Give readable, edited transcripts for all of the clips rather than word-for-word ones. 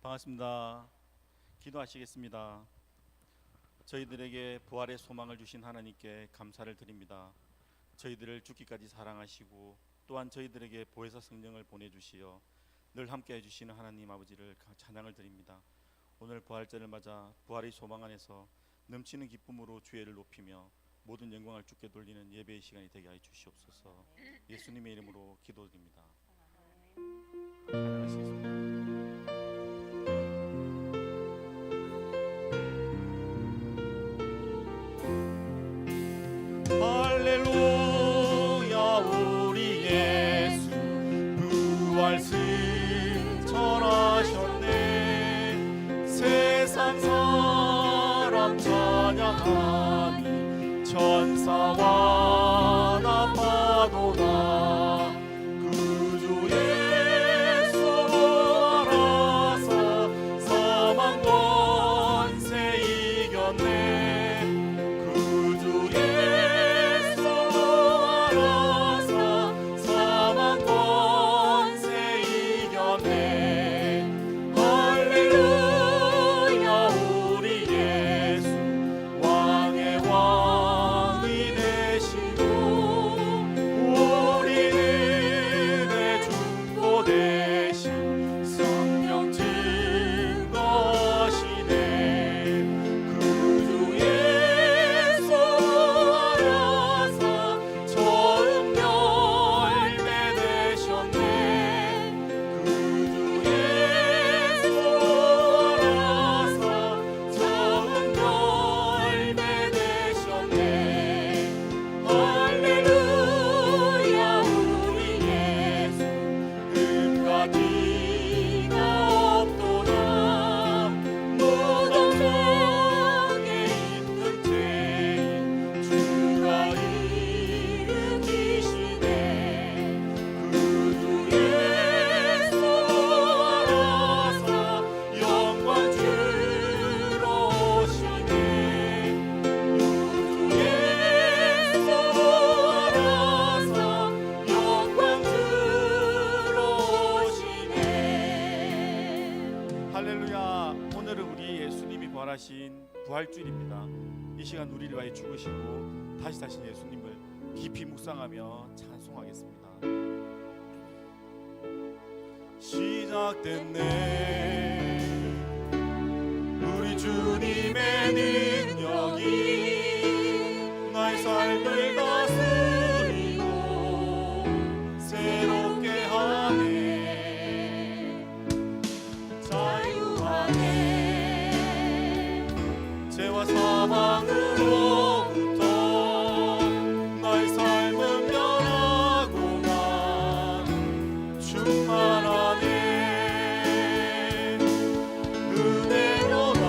반갑습니다. 기도하시겠습니다. 저희들에게 부활의 소망을 주신 하나님께 감사를 드립니다. 저희들을 죽기까지 사랑하시고 또한 저희들에게 보혜사 성령을 보내주시어 늘 함께 해주시는 하나님 아버지를 찬양을 드립니다. 오늘 부활절을 맞아 부활의 소망 안에서 넘치는 기쁨으로 주의를 높이며 모든 영광을 주께 돌리는 예배의 시간이 되게 하여 주시옵소서. 예수님의 이름으로 기도드립니다. 찬양하시겠습니다. 할렐루야 우리 예수 부활 승천하셨네. 세상 사람 찬양하니 천사와 나파도다. 구주 예수 알아서 사망 권세 이겼네. 구주 예수 알아서 사망 권세 이겼네. 할렐루야 우리 예수 왕의 왕이 되시고 우리들의 중보 되신 성령 증거하시네. 구주 예수 알아서 처음 열매 되셨네. 구주 예수 알아서 처음 열매 되셨네. 할렐루야 우리 예수 흠과 티가 없도다. 무덤 속에 있는 죄인 주가 일으키시네. 구주 예수 알아서 영광 주러 오시네. 구주 예수 알아서 영광 주러 오시네. 할렐루야. 오늘은 우리 예수님이 부활하신 부활주일입니다. 이 시간 우리를 위하여 죽으시고 다시 사신 예수님을 깊이 묵상하며 찬송하겠습니다. 시작됐네 우리 주님의 능력이 나의 삶을 다스리고 새롭게 하네. 자유하네 죄와 사망으로부터 나의 삶은 변하고만 충만하네. 은혜로다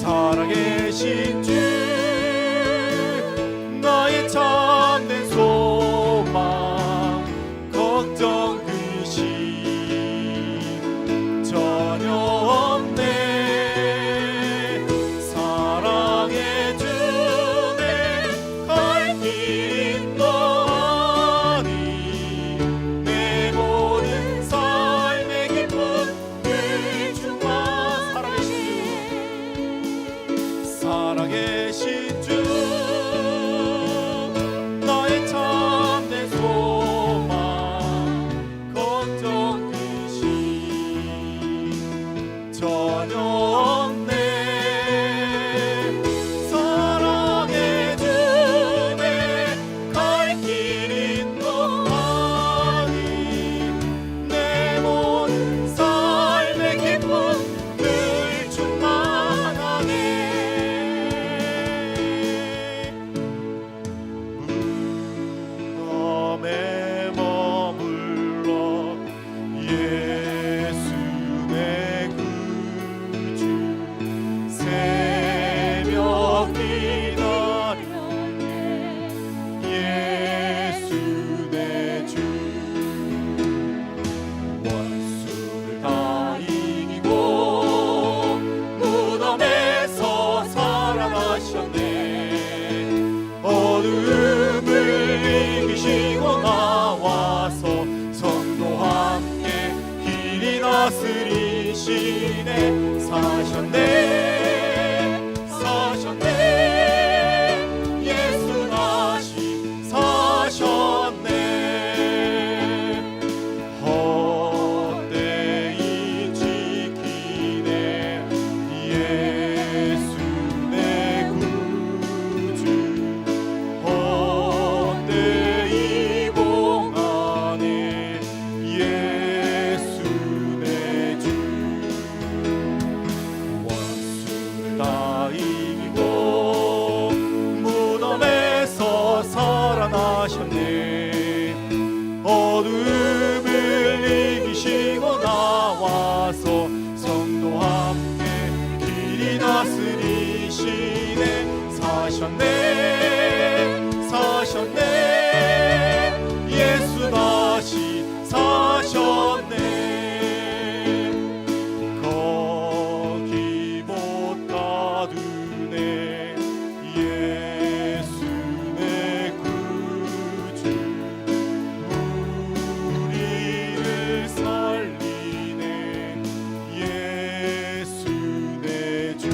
살아계신 주 나의 참된 소망 걱정 근심 전혀 없네 사랑의 주내 갈 길인 너니 내 모든 삶의 기쁨 늘 주와 살아계신 주 나의 참된 소망 걱정 근심 전혀 없네 사랑의 주내 갈 길인 너니 내 모든 삶의 기쁨 늘 충만하네 무덤에 머물러 예수 내 구주 새벽 기다려 예수 내 주 원수를 다 이기고 무덤에서 살아나셨네 어둠을 이기시고 나와서 성도와 함께 길이 다스리시네 사셨네 예수 다시 사셨네 헛되이 지키네 예수 내 구주 헛되이 봉하네 예수 내 주 원수를 다 이기고 무덤에서 살아나셨네 어둠을 이기시고 나와서 성도와 함께 길이 다스리시네 사셨네 예수 다시 사셨네 거기 못 가두네 예수 내 구주 우리를 살리네 예수 내 주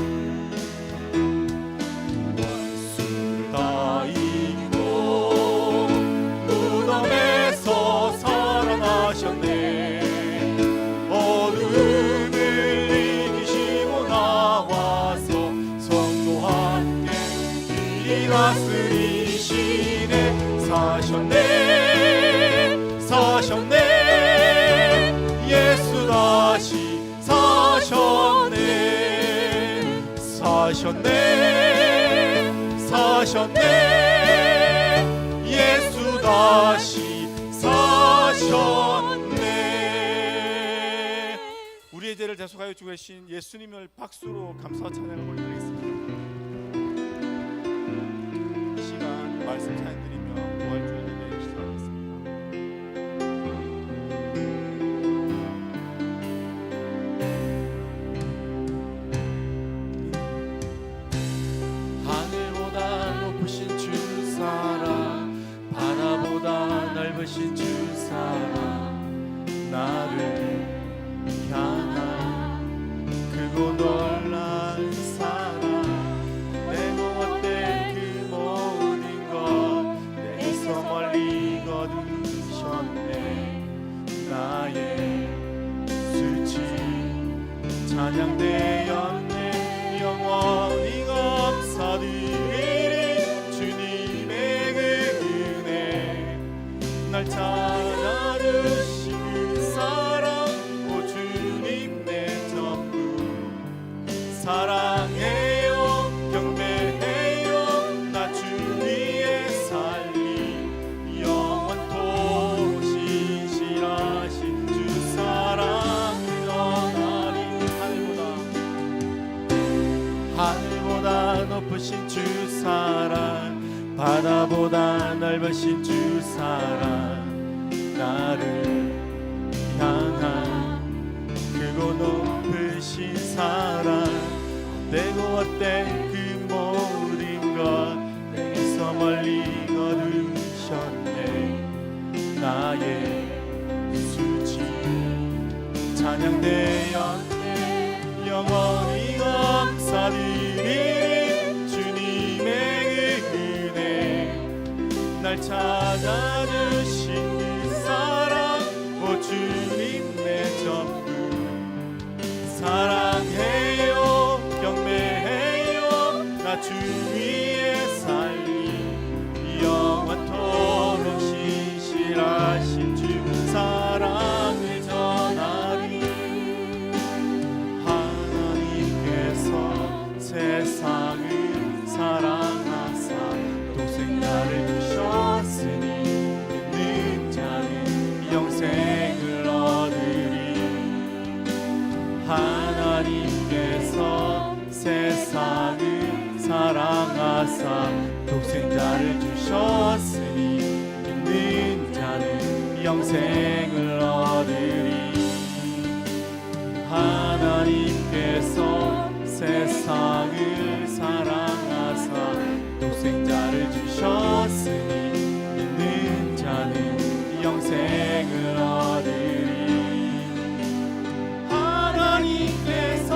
원수를 다 이기고 무덤에서 살아나셨네 어둠을 이기시고 나와서 성도와 함께 길이 다스리시네 사셨네 예수 다시 사셨네 예수 다시 사셨네 우리의 죄를 대속하여 주신 예수님을 박수로 감사와 찬양을 올려드리겠습니다. 이 시간 말씀 찬양드리며 부활주일 예배 시작하겠습니다. 하늘보다 높으신 주 사랑 바다보다 넓으신 주 사랑 나를 향한 크고 놀란 사랑 내 못된 그 모든 것 내게서 멀리 거두셨네 나의 수치 찬양되었네 영원히 감사드리리 주님의 그 은혜 날 찾아주신 그 사랑 오 주님 내 전부 사랑해요 경배해요 나 주 위에 살리 영원토록 신실하신 주 사랑 드러나리 하늘보다 높으신 주 사랑, 바다보다 넓으신 주 사랑, 나를 향한 크고 높으신 사랑, 내고 헛된 그 모든 것 내게서 멀리 거두셨네. 나의 수지 찬양되었네. 영원히 감사드리는 주님의 은혜, 날 찾아주신 그 사랑, 오 주님 내 전부 사랑해요 경배해요. 나 주 위에 살리 영원토록 신실하신 주 사랑을 전하리. 하나님께서 세상을 사랑하사 독생자를 주셨으니 믿는 자는 영생을 얻으리. 하나님께서 세상을 사랑하사 독생자를 주셨으니 믿는 자는 영생을 얻으리. 하나님께서 세상을 사랑하사 독생자를 주셨으니 믿는 자는 영생을 얻으리. 하나님께서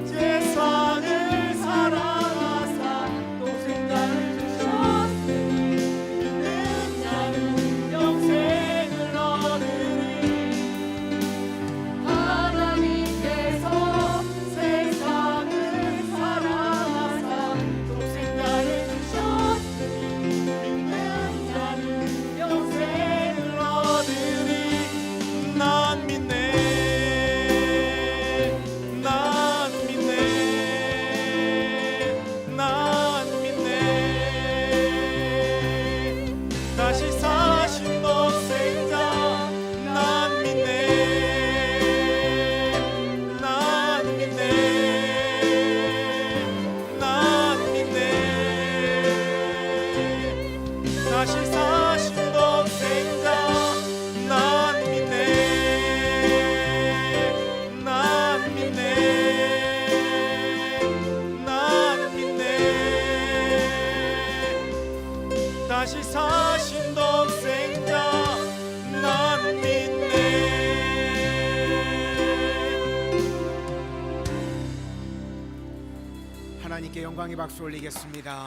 세상을 사랑하사 독생자를 주셨으니 믿는 자는 영생을 얻으리. 하나님께서 세상을 사랑하사 독생자를 주셨으니 믿는 자는 영생을 얻으리. 난 믿네. 다시 사신 독생자 난 믿네. 난 믿네. 난 믿네. 다시 사신 독생자 난 믿네. 난 믿네. 난 믿네. 다시 사신 독생자 난 믿네. 하나님께 영광의 박수 올리겠습니다.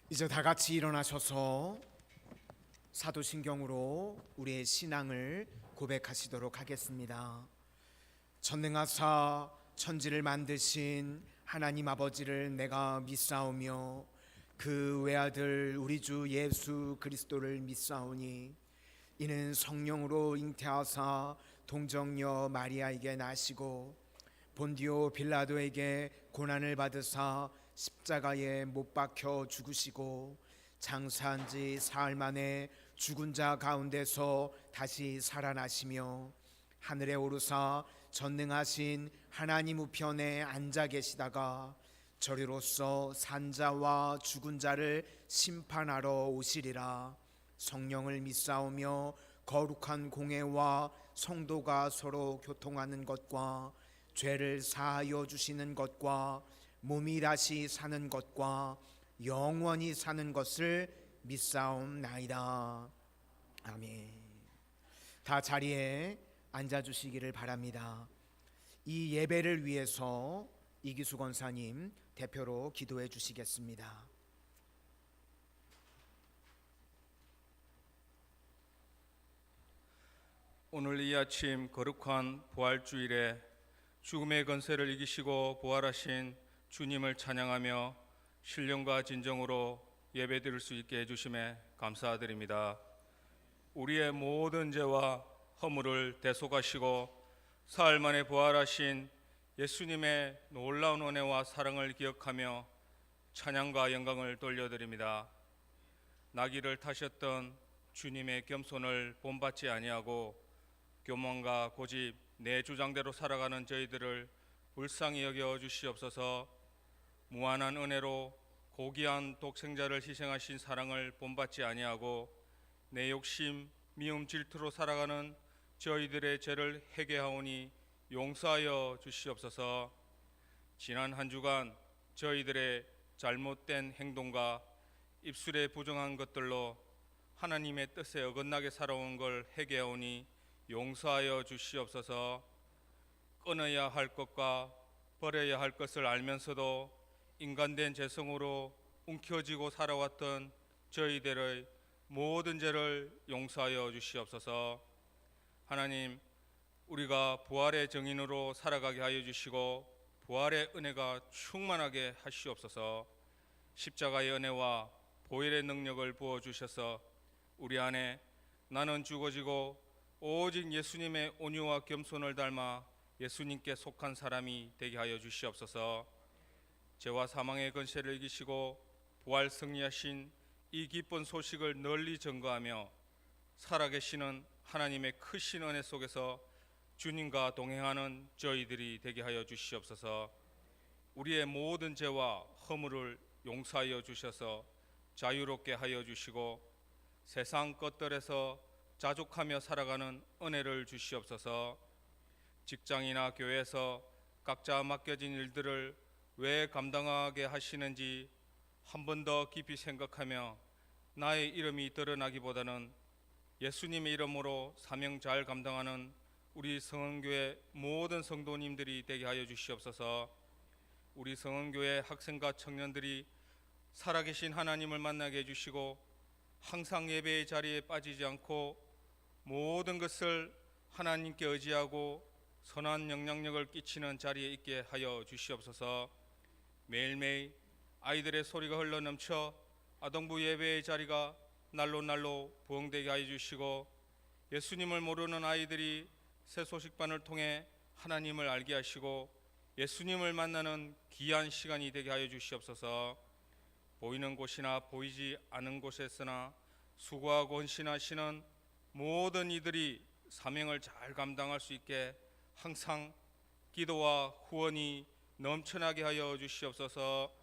이제 다 같이 일어나셔서 사도신경으로 우리의 신앙을 고백하시도록 하겠습니다. 전능하사 천지를 만드신 하나님 아버지를 내가 믿사오며 그 외아들 우리 주 예수 그리스도를 믿사오니 이는 성령으로 잉태하사 동정녀 마리아에게 나시고 본디오 빌라도에게 고난을 받으사 십자가에 못 박혀 죽으시고 장사한 지 사흘 만에 죽은 자 가운데서 다시 살아나시며 하늘에 오르사 전능하신 하나님 우편에 앉아 계시다가 저리로서 산자와 죽은 자를 심판하러 오시리라. 성령을 믿사오며 거룩한 공회와 성도가 서로 교통하는 것과 죄를 사하여 주시는 것과 몸이 다시 사는 것과 영원히 사는 것을 믿사옵나이다. 아멘. 다 자리에 앉아주시기를 바랍니다. 이 예배를 위해서 이기수 권사님 대표로 기도해 주시겠습니다. 오늘 이 아침 거룩한 부활주일에 죽음의 권세를 이기시고 부활하신 주님을 찬양하며 신령과 진정으로 예배드릴 수 있게 해주심에 감사드립니다. 우리의 모든 죄와 허물을 대속하시고 사흘 만에 부활하신 예수님의 놀라운 은혜와 사랑을 기억하며 찬양과 영광을 돌려드립니다. 나귀를 타셨던 주님의 겸손을 본받지 아니하고 교만과 고집, 내 주장대로 살아가는 저희들을 불쌍히 여겨 주시옵소서. 무한한 은혜로 고귀한 독생자를 희생하신 사랑을 본받지 아니하고 내 욕심, 미움, 질투로 살아가는 저희들의 죄를 회개하오니 용서하여 주시옵소서. 지난 한 주간 저희들의 잘못된 행동과 입술에 부정한 것들로 하나님의 뜻에 어긋나게 살아온 걸 회개하오니 용서하여 주시옵소서. 끊어야 할 것과 버려야 할 것을 알면서도 인간된 죄성으로 움켜쥐고 살아왔던 저희들의 모든 죄를 용서하여 주시옵소서. 하나님, 우리가 부활의 증인으로 살아가게 하여 주시고 부활의 은혜가 충만하게 하시옵소서. 십자가의 은혜와 보혈의 능력을 부어 주셔서 우리 안에 나는 죽어지고 오직 예수님의 온유와 겸손을 닮아 예수님께 속한 사람이 되게 하여 주시옵소서. 죄와 사망의 권세를 이기시고 부활 승리하신 이 기쁜 소식을 널리 전거하며 살아계시는 하나님의 크신 은혜 속에서 주님과 동행하는 저희들이 되게 하여 주시옵소서. 우리의 모든 죄와 허물을 용서하여 주셔서 자유롭게 하여 주시고 세상 것들에서 자족하며 살아가는 은혜를 주시옵소서. 직장이나 교회에서 각자 맡겨진 일들을 왜 감당하게 하시는지 한 번 더 깊이 생각하며 나의 이름이 드러나기보다는 예수님의 이름으로 사명 잘 감당하는 우리 성은교회 모든 성도님들이 되게 하여 주시옵소서. 우리 성은교회 학생과 청년들이 살아계신 하나님을 만나게 해주시고 항상 예배의 자리에 빠지지 않고 모든 것을 하나님께 의지하고 선한 영향력을 끼치는 자리에 있게 하여 주시옵소서. 매일매일 아이들의 소리가 흘러넘쳐 아동부 예배의 자리가 날로 부흥되게 하여 주시고 예수님을 모르는 아이들이 새 소식반을 통해 하나님을 알게 하시고 예수님을 만나는 귀한 시간이 되게 하여 주시옵소서. 보이는 곳이나 보이지 않은 곳에서나 수고하고 헌신하시는 모든 이들이 사명을 잘 감당할 수 있게 항상 기도와 후원이 넘쳐나게 하여 주시옵소서.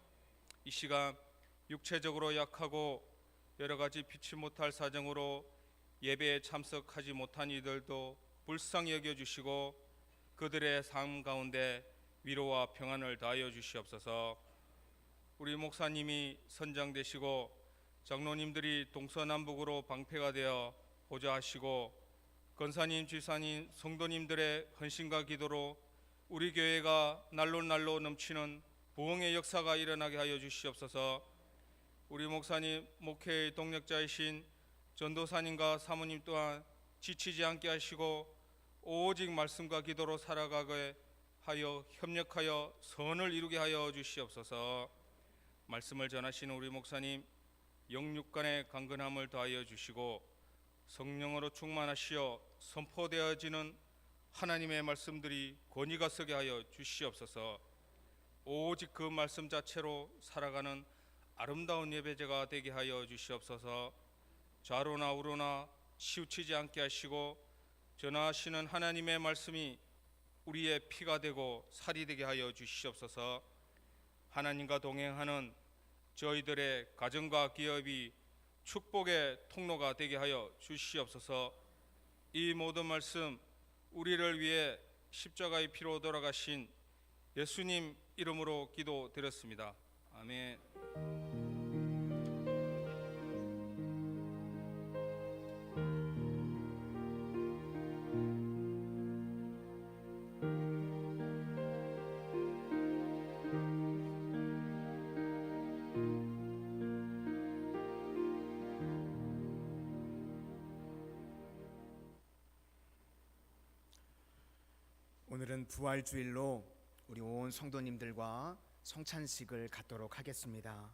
이 시간 육체적으로 약하고 여러 가지 피치 못할 사정으로 예배에 참석하지 못한 이들도 불쌍히 여겨주시고 그들의 삶 가운데 위로와 평안을 다하여 주시옵소서. 우리 목사님이 선장되시고 장로님들이 동서남북으로 방패가 되어 보좌하시고 권사님, 지사님, 성도님들의 헌신과 기도로 우리 교회가 날로 넘치는 부흥의 역사가 일어나게 하여 주시옵소서. 우리 목사님 목회의 동력자이신 전도사님과 사모님 또한 지치지 않게 하시고 오직 말씀과 기도로 살아가게 하여 협력하여 선을 이루게 하여 주시옵소서. 말씀을 전하시는 우리 목사님 영육간의 강건함을 더하여 주시고 성령으로 충만하시어 선포되어지는 하나님의 말씀들이 권위가 서게 하여 주시옵소서. 오직 그 말씀 자체로 살아가는 아름다운 예배제가 되게 하여 주시옵소서. 좌로나 우로나 치우치지 않게 하시고 전하시는 하나님의 말씀이 우리의 피가 되고 살이 되게 하여 주시옵소서. 하나님과 동행하는 저희들의 가정과 기업이 축복의 통로가 되게 하여 주시옵소서. 이 모든 말씀 우리를 위해 십자가의 피로 돌아가신 예수님 이름으로 기도드렸습니다. 아멘. 오늘은 부활주일로 우리 온 성도님들과 성찬식을 갖도록 하겠습니다.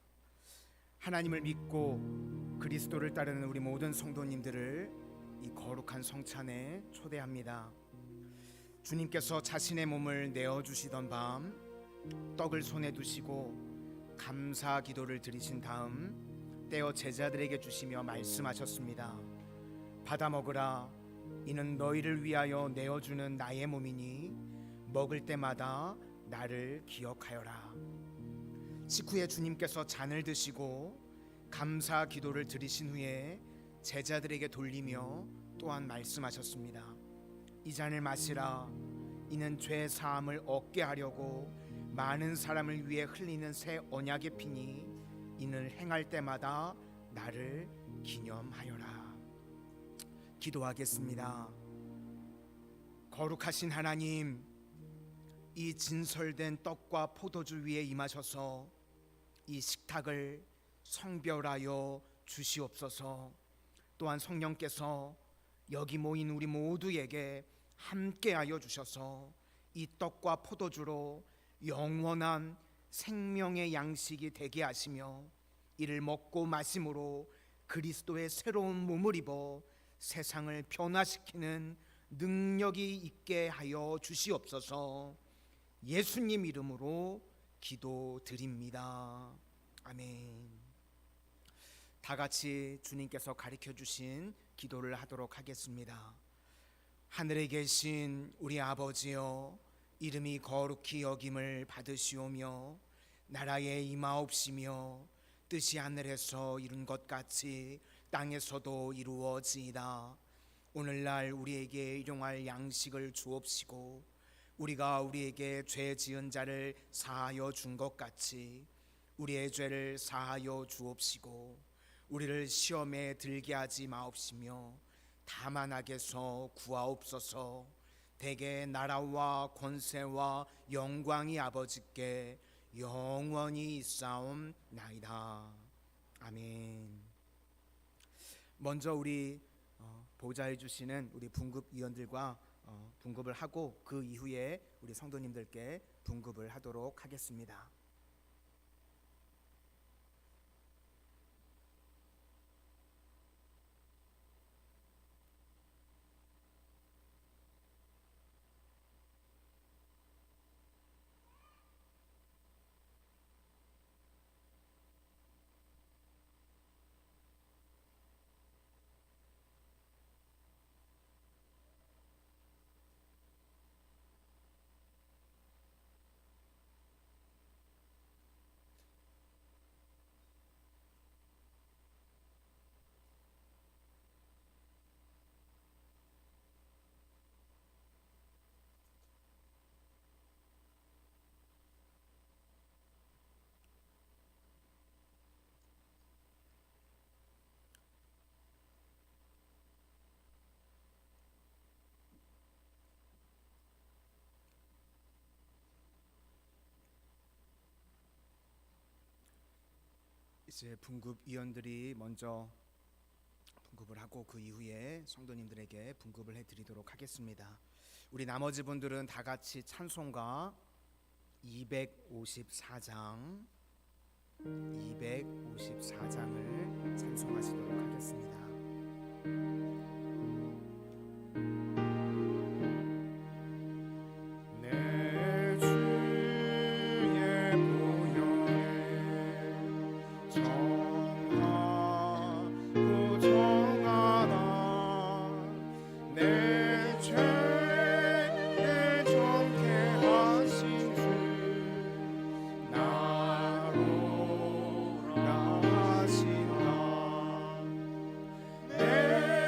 하나님을 믿고 그리스도를 따르는 우리 모든 성도님들을 이 거룩한 성찬에 초대합니다. 주님께서 자신의 몸을 내어주시던 밤 떡을 손에 두시고 감사 기도를 드리신 다음 떼어 제자들에게 주시며 말씀하셨습니다. 받아 먹으라, 이는 너희를 위하여 내어주는 나의 몸이니 먹을 때마다 나를 기억하여라. 식후에 주님께서 잔을 드시고 감사 기도를 드리신 후에 제자들에게 돌리며 또한 말씀하셨습니다. 이 잔을 마시라. 이는 죄 사함을 얻게 하려고 많은 사람을 위해 흘리는 새 언약의 피니 이는 행할 때마다 나를 기념하여라. 기도하겠습니다. 거룩하신 하나님, 이 진설된 떡과 포도주 위에 임하셔서 이 식탁을 성별하여 주시옵소서. 또한 성령께서 여기 모인 우리 모두에게 함께하여 주셔서 이 떡과 포도주로 영원한 생명의 양식이 되게 하시며 이를 먹고 마심으로 그리스도의 새로운 몸을 입어 세상을 변화시키는 능력이 있게 하여 주시옵소서. 예수님 이름으로 기도드립니다. 아멘. 다 같이 주님께서 가르쳐 주신 기도를 하도록 하겠습니다. 하늘에 계신 우리 아버지여, 이름이 거룩히 여김을 받으시오며 나라에 임하옵시며 뜻이 하늘에서 이룬 것 같이 땅에서도 이루어지이다. 오늘날 우리에게 일용할 양식을 주옵시고 우리가 우리에게 죄 지은 자를 사하여 준 것 같이 우리의 죄를 사하여 주옵시고 우리를 시험에 들게 하지 마옵시며 다만 악에서 구하옵소서. 대개 나라와 권세와 영광이 아버지께 영원히 있사옵나이다. 아멘. 먼저 우리 보좌해 주시는 우리 분급위원들과 분급을 하고 그 이후에 우리 성도님들께 분급을 하도록 하겠습니다. 이제 분급위원들이 먼저 분급을 하고 그 이후에 성도님들에게 분급을 해드리도록 하겠습니다. 우리 나머지 분들은 다 같이 찬송가 254장 254장을 찬송하시도록 하겠습니다.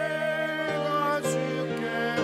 내가 주께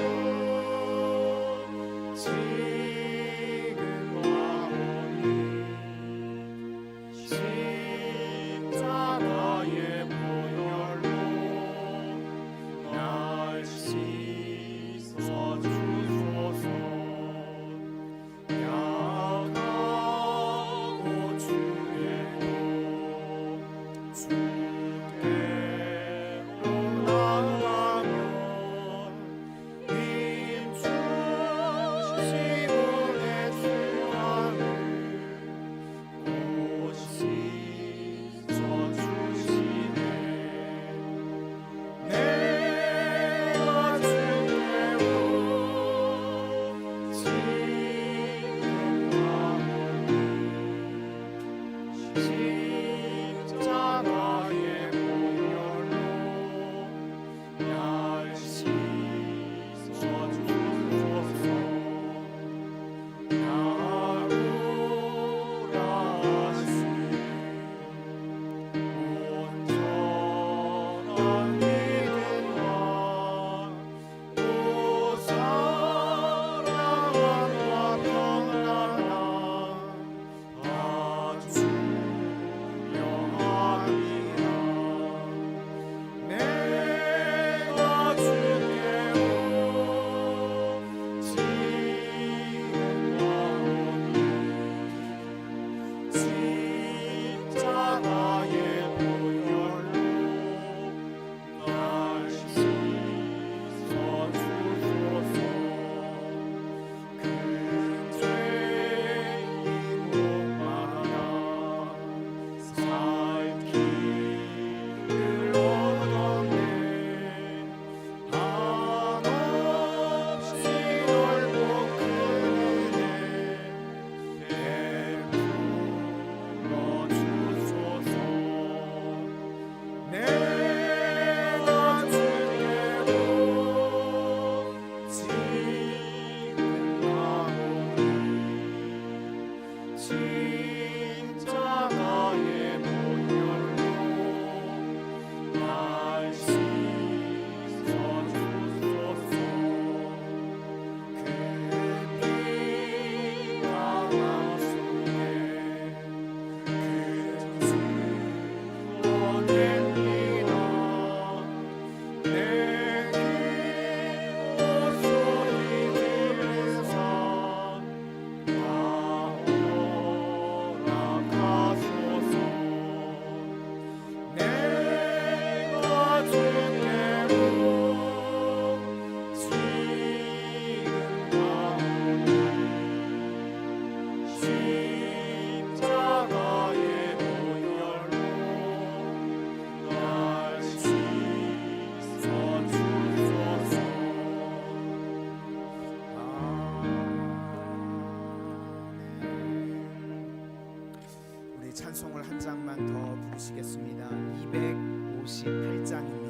찬송을 한 장만 더 부르시겠습니다. 258장입니다.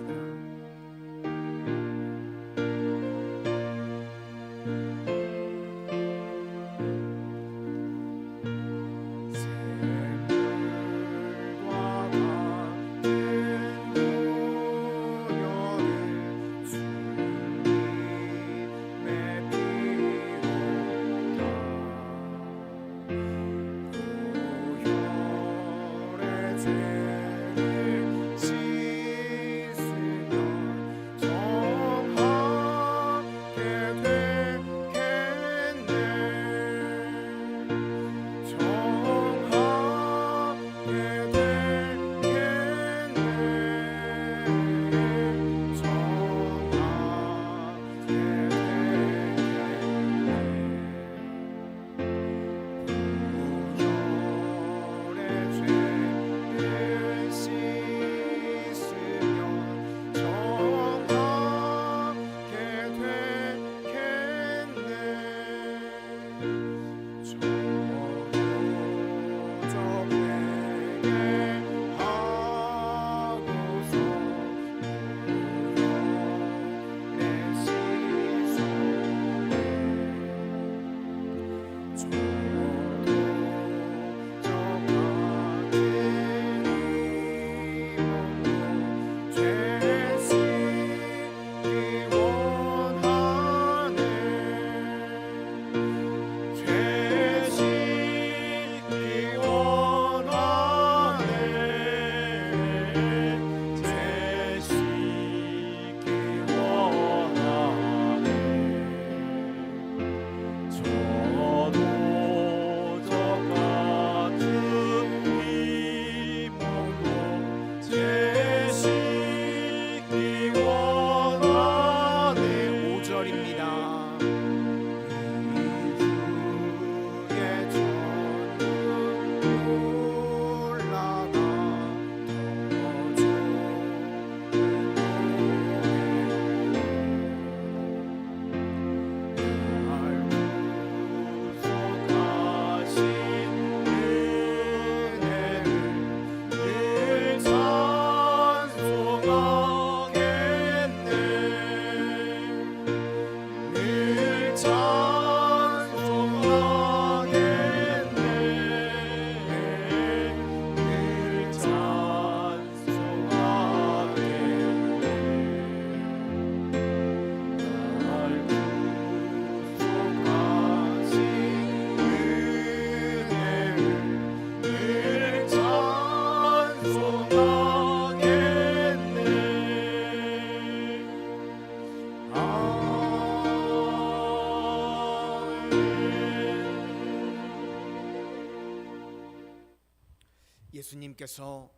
예수님께서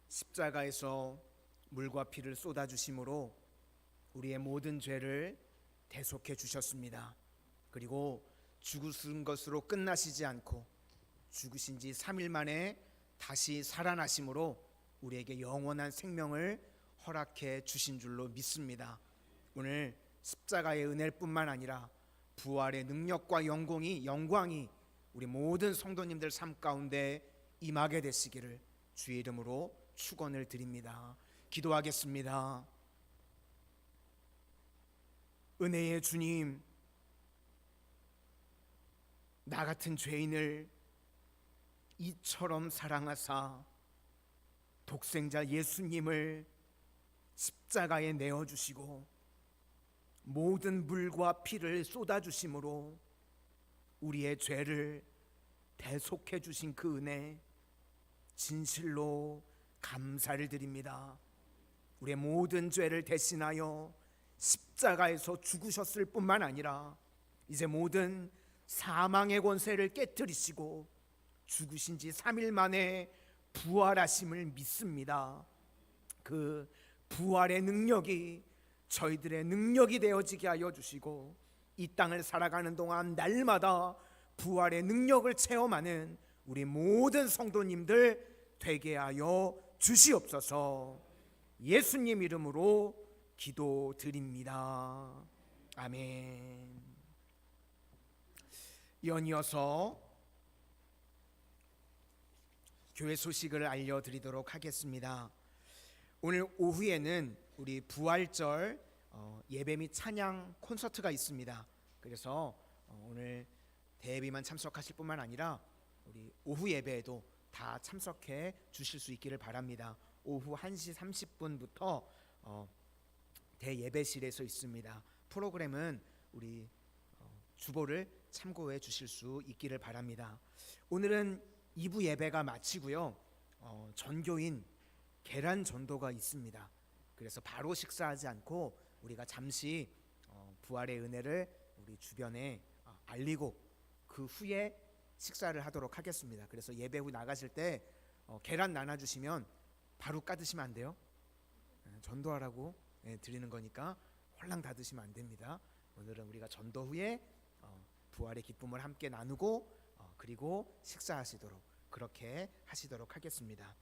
십자가에서 물과 피를 쏟아주심으로 우리의 모든 죄를 대속해 주셨습니다. 그리고 죽으신 것으로 끝나시지 않고 죽으신 지 3일 만에 다시 살아나심으로 우리에게 영원한 생명을 허락해 주신 줄로 믿습니다. 오늘 십자가의 은혜뿐만 아니라 부활의 능력과 영광이 우리 모든 성도님들 삶 가운데 임하게 되시기를 주의 이름으로 축원을 드립니다. 기도하겠습니다. 은혜의 주님, 나 같은 죄인을 이처럼 사랑하사 독생자 예수님을 십자가에 내어주시고 모든 물과 피를 쏟아주심으로 우리의 죄를 대속해 주신 그 은혜 진실로 감사를 드립니다. 우리의 모든 죄를 대신하여 십자가에서 죽으셨을 뿐만 아니라 이제 모든 사망의 권세를 깨뜨리시고 죽으신 지 3일 만에 부활하심을 믿습니다. 그 부활의 능력이 저희들의 능력이 되어지게 하여 주시고 이 땅을 살아가는 동안 날마다 부활의 능력을 체험하는 우리 모든 성도님들 되게 하여 주시옵소서. 예수님 이름으로 기도드립니다. 아멘. 연이어서 교회 소식을 알려드리도록 하겠습니다. 오늘 오후에는 우리 부활절 예배 및 찬양 콘서트가 있습니다. 그래서 오늘 대예비만 참석하실 뿐만 아니라 우리 오후 예배에도 다 참석해 주실 수 있기를 바랍니다. 오후 1시 30분부터 대예배실에서 있습니다. 프로그램은 우리 주보를 참고해 주실 수 있기를 바랍니다. 오늘은 2부 예배가 마치고요. 전교인 계란 전도가 있습니다. 그래서 바로 식사하지 않고 우리가 잠시 부활의 은혜를 우리 주변에 알리고 그 후에 식사를 하도록 하겠습니다. 그래서 예배 후 나가실 때 계란 나눠주시면 바로 까드시면 안 돼요. 전도하라고 드리는 거니까 홀랑 다 드시면 안 됩니다. 오늘은 우리가 전도 후에 부활의 기쁨을 함께 나누고 그리고 식사하시도록 그렇게 하시도록 하겠습니다.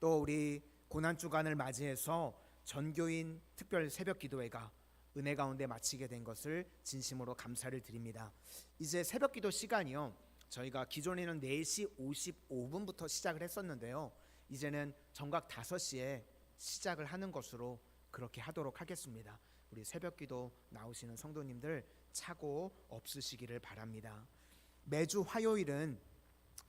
또 우리 고난 주간을 맞이해서 전교인 특별 새벽 기도회가 은혜 가운데 마치게 된 것을 진심으로 감사를 드립니다. 이제 새벽 기도 시간이요. 저희가 기존에는 4시 55분부터 시작을 했었는데요. 이제는 정각 5시에 시작을 하는 것으로 그렇게 하도록 하겠습니다. 우리 새벽 기도 나오시는 성도님들 착오 없으시기를 바랍니다. 매주 화요일은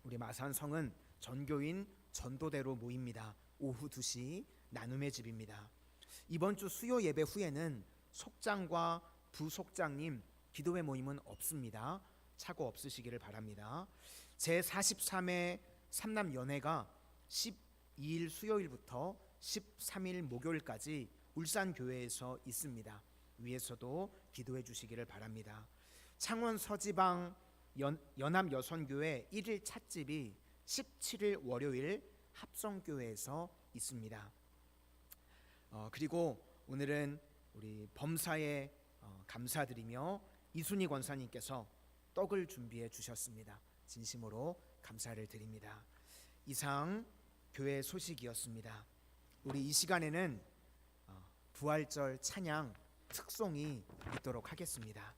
우리 마산성은 전교인 전도대로 모입니다. 오후 2시 나눔의 집입니다. 이번 주 수요 예배 후에는 속장과 부속장님 기도회 모임은 없습니다. 착오 없으시기를 바랍니다. 제43회 삼남연회가 12일 수요일부터 13일 목요일까지 울산교회에서 있습니다. 위에서도 기도해 주시기를 바랍니다. 창원 서지방 연합여선교회 1일 찻집이 17일 월요일 합성교회에서 있습니다. 그리고 오늘은 우리 범사에 감사드리며 이순희 권사님께서 떡을 준비해 주셨습니다. 진심으로 감사를 드립니다. 이상 교회 소식이었습니다. 우리 이 시간에는 부활절 찬양 특송이 있도록 하겠습니다.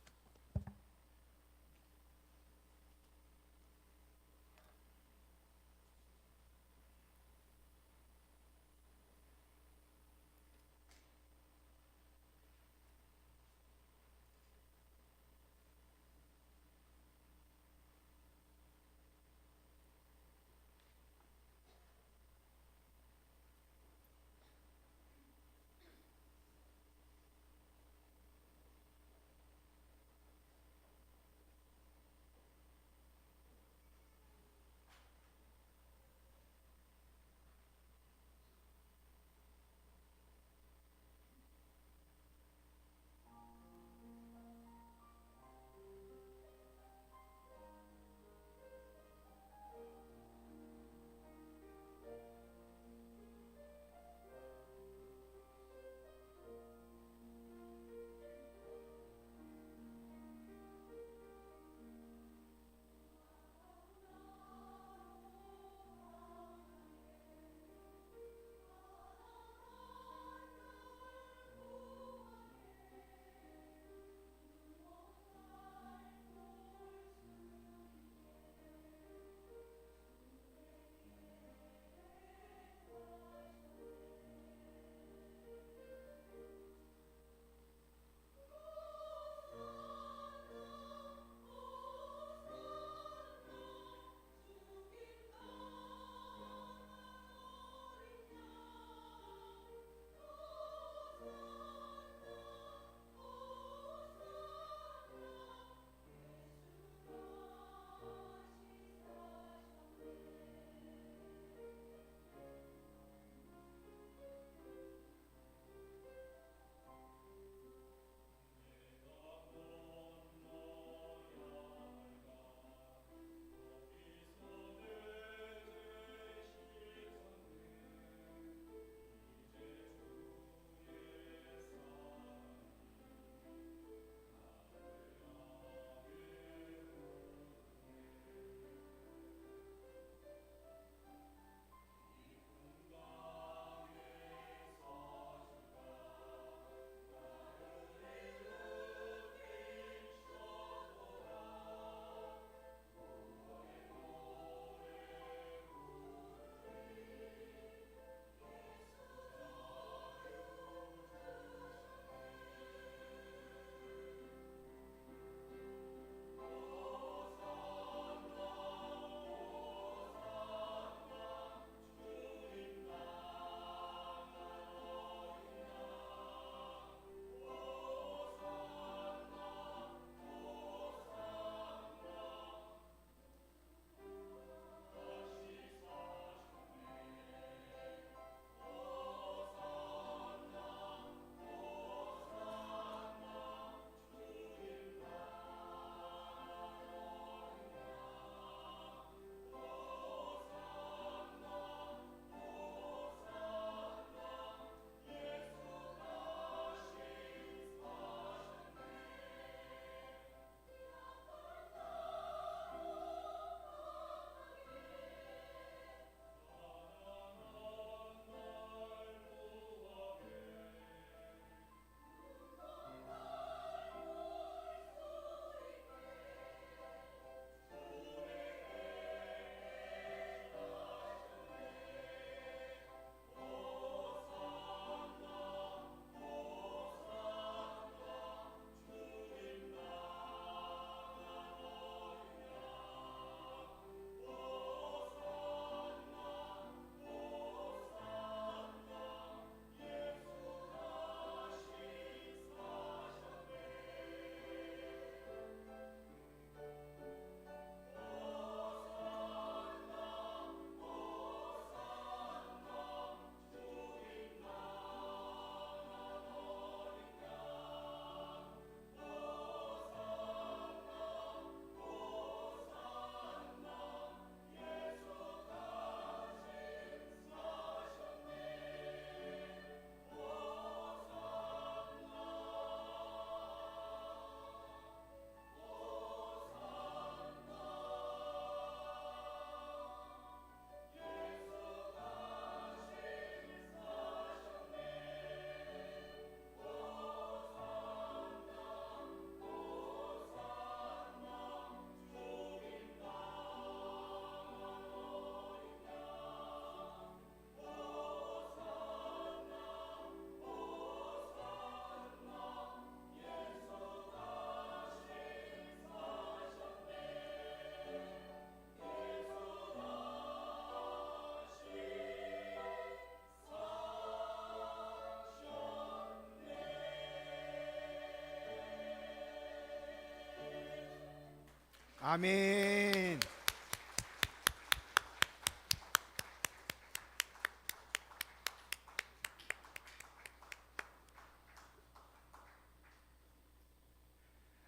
아멘.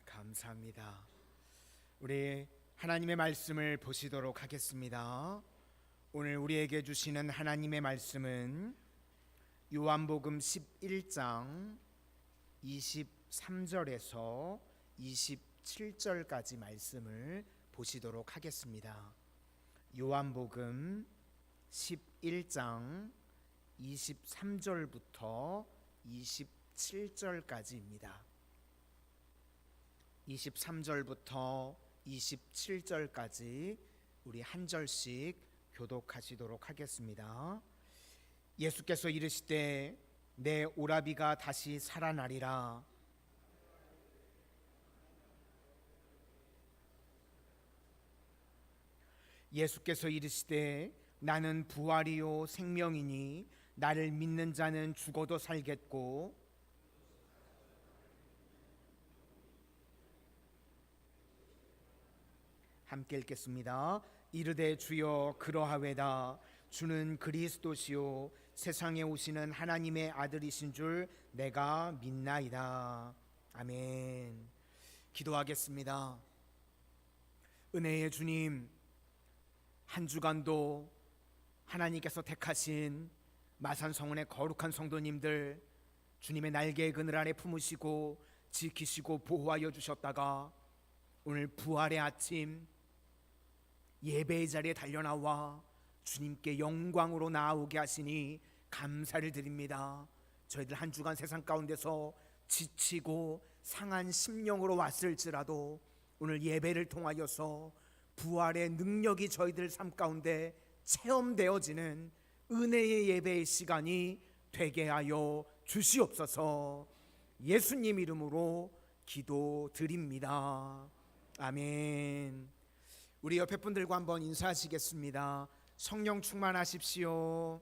감사합니다. 우리 하나님의 말씀을 보시도록 하겠습니다. 오늘 우리에게 주시는 하나님의 말씀은 요한복음 11장 23절에서 27절까지 말씀을 보시도록 하겠습니다. 요한복음 11장 23절부터 27절까지입니다. 23절부터 27절까지 우리 한 절씩 교독하시도록 하겠습니다. 예수께서 이르시되 내 오라비가 다시 살아나리라. 예수께서 이르시되 나는 부활이요 생명이니 나를 믿는 자는 죽어도 살겠고 함께 읽겠습니다. 이르되 주여 그러하외다. 주는 그리스도시요 세상에 오시는 하나님의 아들이신 줄 내가 믿나이다. 아멘. 기도하겠습니다. 은혜의 주님, 한 주간도 하나님께서 택하신 마산성원의 거룩한 성도님들 주님의 날개의 그늘 아래 품으시고 지키시고 보호하여 주셨다가 오늘 부활의 아침 예배의 자리에 달려나와 주님께 영광으로 나아오게 하시니 감사를 드립니다. 저희들 한 주간 세상 가운데서 지치고 상한 심령으로 왔을지라도 오늘 예배를 통하여서 부활의 능력이 저희들 삶 가운데 체험되어지는 은혜의 예배의 시간이 되게 하여 주시옵소서. 예수님 이름으로 기도드립니다. 아멘. 우리 옆에 분들과 한번 인사하시겠습니다. 성령 충만하십시오.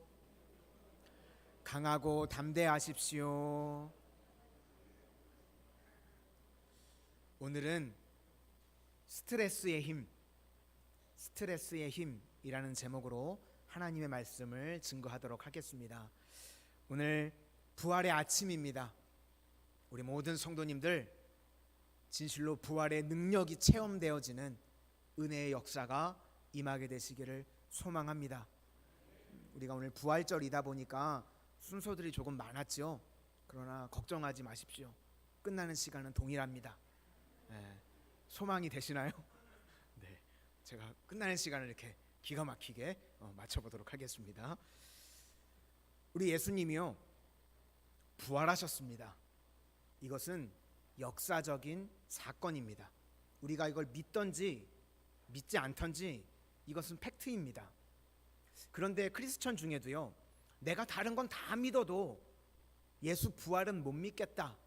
강하고 담대하십시오. 오늘은 스트레스의 힘이라는 제목으로 하나님의 말씀을 증거하도록 하겠습니다. 오늘 부활의 아침입니다. 우리 모든 성도님들 진실로 부활의 능력이 체험되어지는 은혜의 역사가 임하게 되시기를 소망합니다. 우리가 오늘 부활절이다 보니까 순서들이 조금 많았죠. 그러나 걱정하지 마십시오. 끝나는 시간은 동일합니다. 네, 소망이 되시나요? 네, 제가 끝나는 시간을 이렇게 기가 막히게 맞춰보도록 하겠습니다. 우리 예수님이요 부활하셨습니다. 이것은 역사적인 사건입니다. 우리가 이걸 믿던지 믿지 않던지 이것은 팩트입니다. 그런데 크리스천 중에도요 내가 다른 건 다 믿어도 예수 부활은 못 믿겠다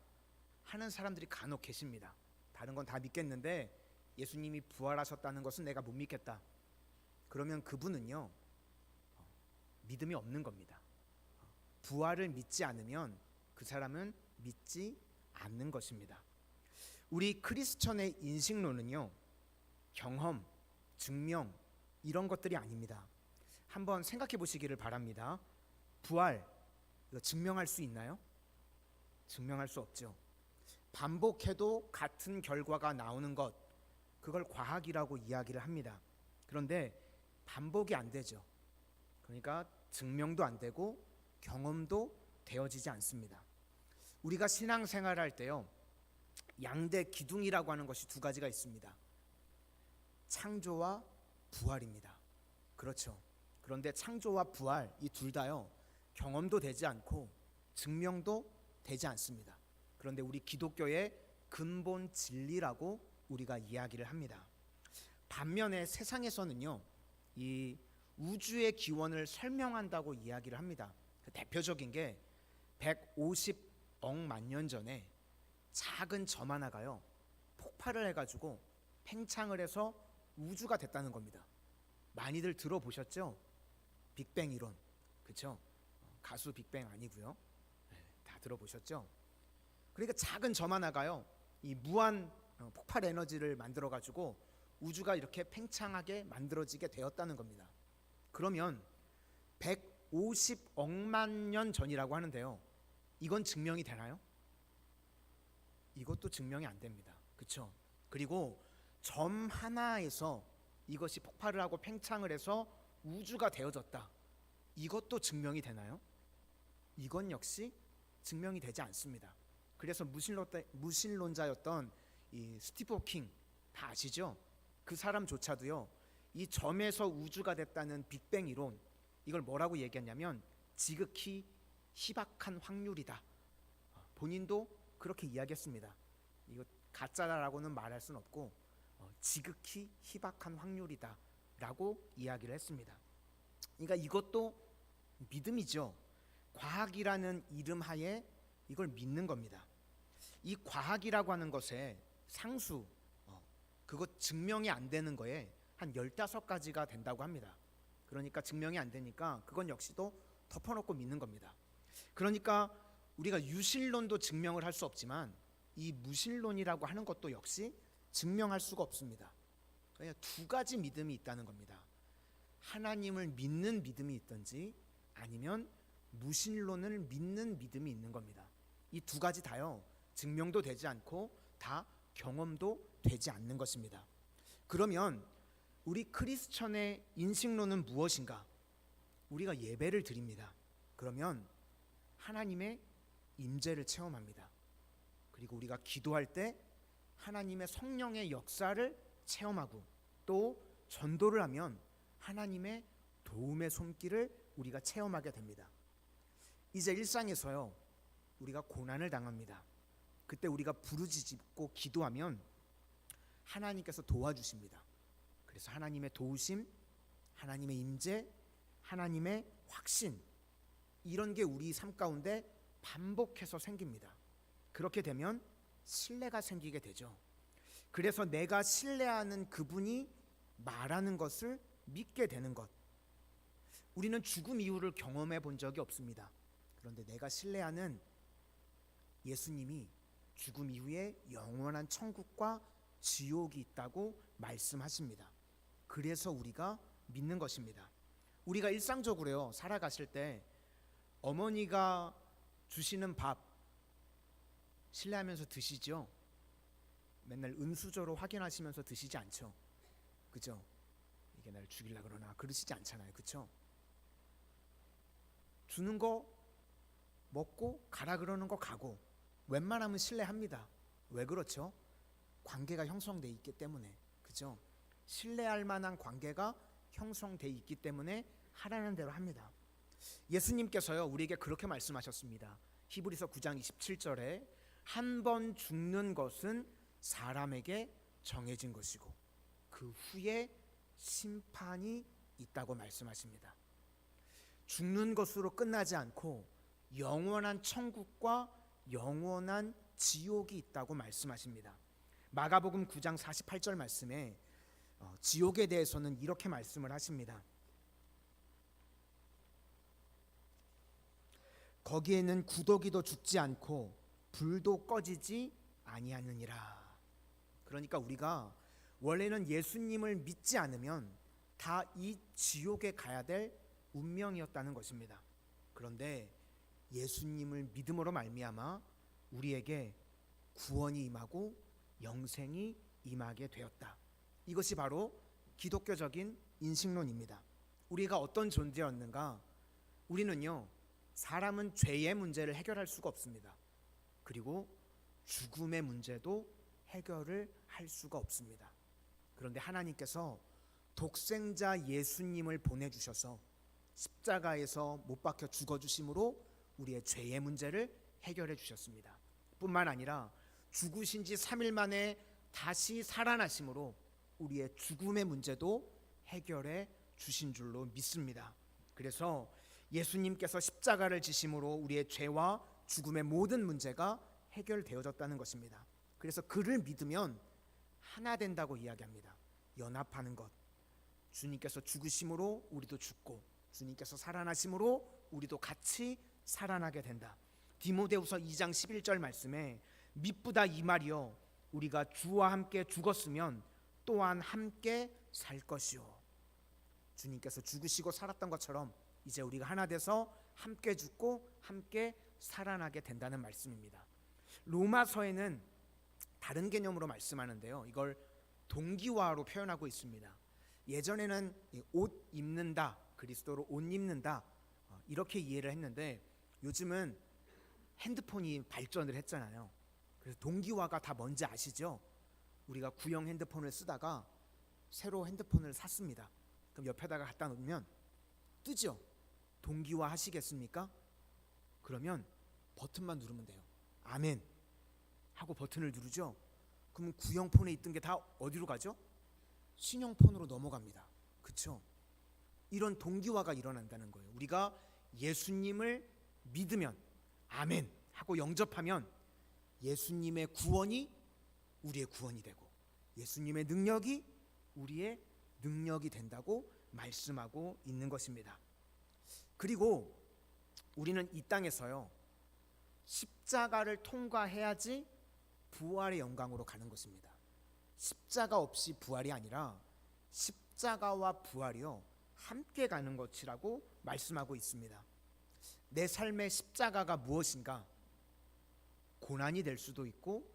하는 사람들이 간혹 계십니다. 다른 건 다 믿겠는데 예수님이 부활하셨다는 것은 내가 못 믿겠다. 그러면 그분은요 믿음이 없는 겁니다. 부활을 믿지 않으면 그 사람은 믿지 않는 것입니다. 우리 크리스천의 인식론은요 경험, 증명 이런 것들이 아닙니다. 한번 생각해 보시기를 바랍니다. 부활 이거 증명할 수 있나요? 증명할 수 없죠. 반복해도 같은 결과가 나오는 것 그걸 과학이라고 이야기를 합니다. 그런데 반복이 안 되죠. 그러니까 증명도 안 되고 경험도 되어지지 않습니다. 우리가 신앙생활할 때요 양대 기둥이라고 하는 것이 두 가지가 있습니다. 창조와 부활입니다. 그렇죠. 그런데 창조와 부활 이 둘 다요 경험도 되지 않고 증명도 되지 않습니다. 그런데 우리 기독교의 근본 진리라고 우리가 이야기를 합니다. 반면에 세상에서는요 이 우주의 기원을 설명한다고 이야기를 합니다. 대표적인 게 150억 만년 전에 작은 점 하나가요 폭발을 해가지고 팽창을 해서 우주가 됐다는 겁니다. 많이들 들어보셨죠? 빅뱅 이론, 그렇죠? 가수 빅뱅 아니고요. 다 들어보셨죠? 그러니까 작은 점 하나가요 이 무한 폭발 에너지를 만들어가지고 우주가 이렇게 팽창하게 만들어지게 되었다는 겁니다. 그러면 150억만 년 전이라고 하는데요. 이건 증명이 되나요? 이것도 증명이 안 됩니다. 그렇죠? 그리고 점 하나에서 이것이 폭발을 하고 팽창을 해서 우주가 되어졌다. 이것도 증명이 되나요? 이건 역시 증명이 되지 않습니다. 그래서 무신론자였던 이 스티브 호킹 다 아시죠? 그 사람조차도요, 이 점에서 우주가 됐다는 빅뱅 이론, 이걸 뭐라고 얘기했냐면 지극히 희박한 확률이다. 본인도 그렇게 이야기했습니다. 이거 가짜라고는 말할 수는 없고 지극히 희박한 확률이다 라고 이야기를 했습니다. 그러니까 이것도 믿음이죠. 과학이라는 이름 하에 이걸 믿는 겁니다. 이 과학이라고 하는 것에 상수, 그거 증명이 안 되는 거에 한 15가지가 된다고 합니다. 그러니까 증명이 안 되니까 그건 역시도 덮어놓고 믿는 겁니다. 그러니까 우리가 유실론도 증명을 할 수 없지만 이 무신론이라고 하는 것도 역시 증명할 수가 없습니다. 그냥 두 가지 믿음이 있다는 겁니다. 하나님을 믿는 믿음이 있든지 아니면 무신론을 믿는 믿음이 있는 겁니다. 이 두 가지 다요, 증명도 되지 않고 다 경험도 되지 않는 것입니다. 그러면 우리 크리스천의 인식론은 무엇인가? 우리가 예배를 드립니다. 그러면 하나님의 임재를 체험합니다. 그리고 우리가 기도할 때 하나님의 성령의 역사를 체험하고 또 전도를 하면 하나님의 도움의 손길을 우리가 체험하게 됩니다. 이제 일상에서요, 우리가 고난을 당합니다. 그때 우리가 부르짖고 기도하면 하나님께서 도와주십니다. 그래서 하나님의 도우심, 하나님의 임재, 하나님의 확신, 이런 게 우리 삶 가운데 반복해서 생깁니다. 그렇게 되면 신뢰가 생기게 되죠. 그래서 내가 신뢰하는 그분이 말하는 것을 믿게 되는 것. 우리는 죽음 이후를 경험해 본 적이 없습니다. 그런데 내가 신뢰하는 예수님이 죽음 이후에 영원한 천국과 지옥이 있다고 말씀하십니다. 그래서 우리가 믿는 것입니다. 우리가 일상적으로요, 살아가실 때 어머니가 주시는 밥 신뢰하면서 드시죠? 맨날 은수저로 확인하시면서 드시지 않죠? 그죠? 이게 날 죽이려 그러나 그러시지 않잖아요. 그죠? 주는 거 먹고 가라 그러는 거 가고 웬만하면 신뢰합니다. 왜 그렇죠? 관계가 형성돼 있기 때문에. 그죠? 신뢰할 만한 관계가 형성돼 있기 때문에 하라는 대로 합니다. 예수님께서요, 우리에게 그렇게 말씀하셨습니다. 히브리서 9장 27절에 한 번 죽는 것은 사람에게 정해진 것이고 그 후에 심판이 있다고 말씀하십니다. 죽는 것으로 끝나지 않고 영원한 천국과 영원한 지옥이 있다고 말씀하십니다. 마가복음 9장 48절 말씀에 지옥에 대해서는 이렇게 말씀을 하십니다. 거기에는 구더기도 죽지 않고 불도 꺼지지 아니하느니라. 그러니까 우리가 원래는 예수님을 믿지 않으면 다 이 지옥에 가야 될 운명이었다는 것입니다. 그런데 예수님을 믿음으로 말미암아 우리에게 구원이 임하고 영생이 임하게 되었다. 이것이 바로 기독교적인 인식론입니다. 우리가 어떤 존재였는가? 우리는요, 사람은 죄의 문제를 해결할 수가 없습니다. 그리고 죽음의 문제도 해결을 할 수가 없습니다. 그런데 하나님께서 독생자 예수님을 보내주셔서 십자가에서 못 박혀 죽어주심으로 우리의 죄의 문제를 해결해 주셨습니다. 뿐만 아니라 죽으신 지 3일 만에 다시 살아나심으로 우리의 죽음의 문제도 해결해 주신 줄로 믿습니다. 그래서 예수님께서 십자가를 지심으로 우리의 죄와 죽음의 모든 문제가 해결되어졌다는 것입니다. 그래서 그를 믿으면 하나 된다고 이야기합니다. 연합하는 것. 주님께서 죽으심으로 우리도 죽고 주님께서 살아나심으로 우리도 같이 살아나게 된다. 디모데후서 2장 11절 말씀에 미쁘다 이 말이요, 우리가 주와 함께 죽었으면 또한 함께 살 것이요. 주님께서 죽으시고 살았던 것처럼 이제 우리가 하나 돼서 함께 죽고 함께 살아나게 된다는 말씀입니다. 로마서에는 다른 개념으로 말씀하는데요, 이걸 동기화로 표현하고 있습니다. 예전에는 옷 입는다, 그리스도로 옷 입는다, 이렇게 이해를 했는데 요즘은 핸드폰이 발전을 했잖아요. 그래서 동기화가 다 뭔지 아시죠? 우리가 구형 핸드폰을 쓰다가 새로 핸드폰을 샀습니다. 그럼 옆에다가 갖다 놓으면 뜨죠? 동기화 하시겠습니까? 그러면 버튼만 누르면 돼요. 아멘 하고 버튼을 누르죠. 그러면 구형 폰에 있던 게 다 어디로 가죠? 신형 폰으로 넘어갑니다. 그렇죠? 이런 동기화가 일어난다는 거예요. 우리가 예수님을 믿으면 아멘 하고 영접하면 예수님의 구원이 우리의 구원이 되고 예수님의 능력이 우리의 능력이 된다고 말씀하고 있는 것입니다. 그리고 우리는 이 땅에서요, 십자가를 통과해야지 부활의 영광으로 가는 것입니다. 십자가 없이 부활이 아니라 십자가와 부활이요 함께 가는 것이라고 말씀하고 있습니다. 내 삶의 십자가가 무엇인가? 고난이 될 수도 있고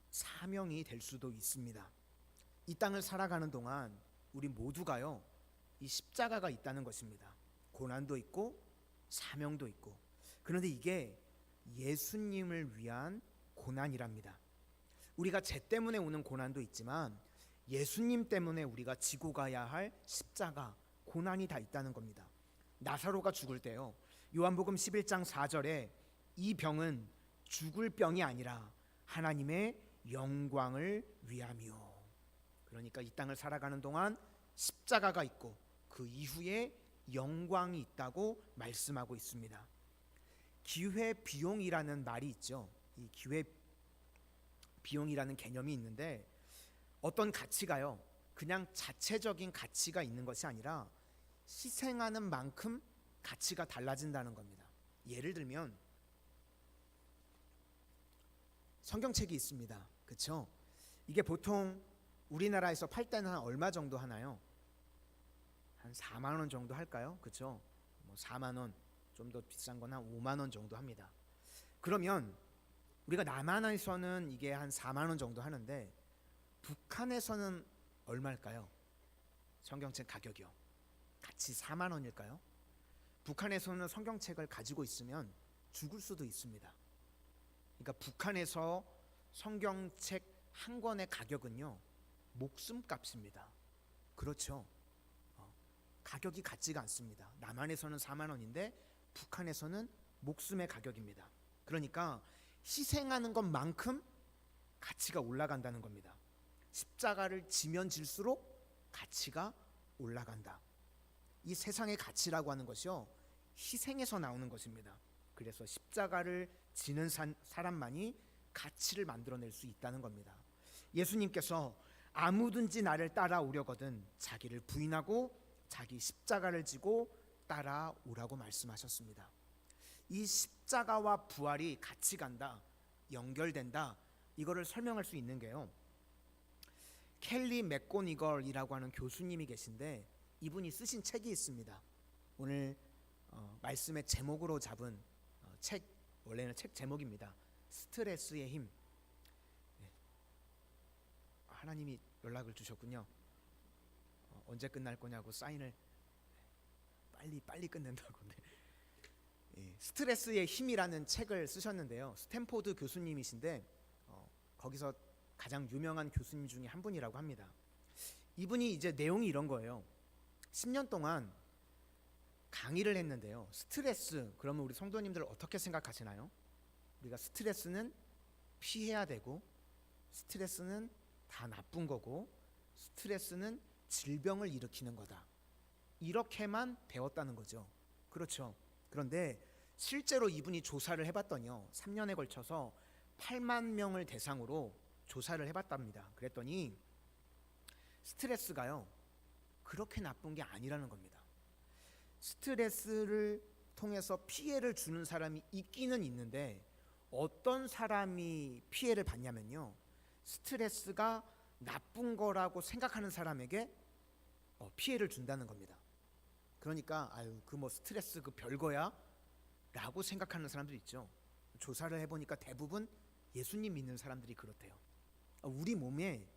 사명이 될 수도 있습니다. 이 땅을 살아가는 동안 우리 모두가요, 이 십자가가 있다는 것입니다. 고난도 있고 사명도 있고. 그런데 이게 예수님을 위한 고난이랍니다. 우리가 죄 때문에 오는 고난도 있지만 예수님 때문에 우리가 지고 가야 할 십자가, 고난이 다 있다는 겁니다. 나사로가 죽을 때요, 요한복음 11장 4절에 이 병은 죽을 병이 아니라 하나님의 영광을 위함이요. 그러니까 이 땅을 살아가는 동안 십자가가 있고 그 이후에 영광이 있다고 말씀하고 있습니다. 기회 비용이라는 말이 있죠. 이 기회 비용이라는 개념이 있는데 어떤 가치가요, 그냥 자체적인 가치가 있는 것이 아니라 희생하는 만큼 가치가 달라진다는 겁니다. 예를 들면 성경책이 있습니다. 그렇죠? 이게 보통 우리나라에서 팔 때는 한 얼마 정도 하나요? 한 4만 원 정도 할까요? 그렇죠? 4만 원, 좀 더 비싼 건 한 5만 원 정도 합니다. 그러면 우리가 남한에서는 이게 한 4만 원 정도 하는데 북한에서는 얼마일까요? 성경책 가격이요. 같이 4만 원일까요? 북한에서는 성경책을 가지고 있으면 죽을 수도 있습니다. 그러니까 북한에서 성경책 한 권의 가격은요, 목숨값입니다. 그렇죠? 가격이 같지가 않습니다. 남한에서는 4만 원인데 북한에서는 목숨의 가격입니다. 그러니까 희생하는 것만큼 가치가 올라간다는 겁니다. 십자가를 지면 질수록 가치가 올라간다. 이 세상의 가치라고 하는 것이요, 희생에서 나오는 것입니다. 그래서 십자가를 지는 사람만이 가치를 만들어낼 수 있다는 겁니다. 예수님께서 아무든지 나를 따라오려거든 자기를 부인하고 자기 십자가를 지고 따라오라고 말씀하셨습니다. 이 십자가와 부활이 같이 간다, 연결된다, 이거를 설명할 수 있는 게요, 켈리 맥고니걸이라고 하는 교수님이 계신데 이분이 쓰신 책이 있습니다. 오늘 말씀의 제목으로 잡은 책, 원래는 책 제목입니다. 스트레스의 힘. 하나님이 연락을 주셨군요. 언제 끝날 거냐고 사인을 빨리 끝낸다고. 스트레스의 힘이라는 책을 쓰셨는데요, 스탠포드 교수님이신데 거기서 가장 유명한 교수님 중에 한 분이라고 합니다. 이분이 이제 내용이 이런 거예요. 10년 동안 강의를 했는데요, 스트레스, 그러면 우리 성도님들 어떻게 생각하시나요? 우리가 스트레스는 피해야 되고, 스트레스는 다 나쁜 거고, 스트레스는 질병을 일으키는 거다, 이렇게만 배웠다는 거죠. 그렇죠? 그런데 실제로 이분이 조사를 해봤더니요, 3년에 걸쳐서 8만 명을 대상으로 조사를 해봤답니다. 그랬더니 스트레스가요, 그렇게 나쁜 게 아니라는 겁니다. 스트레스를 통해서 피해를 주는 사람이 있기는 있는데 어떤 사람이 피해를 받냐면요, 스트레스가 나쁜 거라고 생각하는 사람에게 피해를 준다는 겁니다. 그러니까 아유 그 뭐 스트레스 그 별거야 라고 생각하는 사람도 있죠. 조사를 해보니까 대부분 예수님 믿는 사람들이 그렇대요. 우리 몸에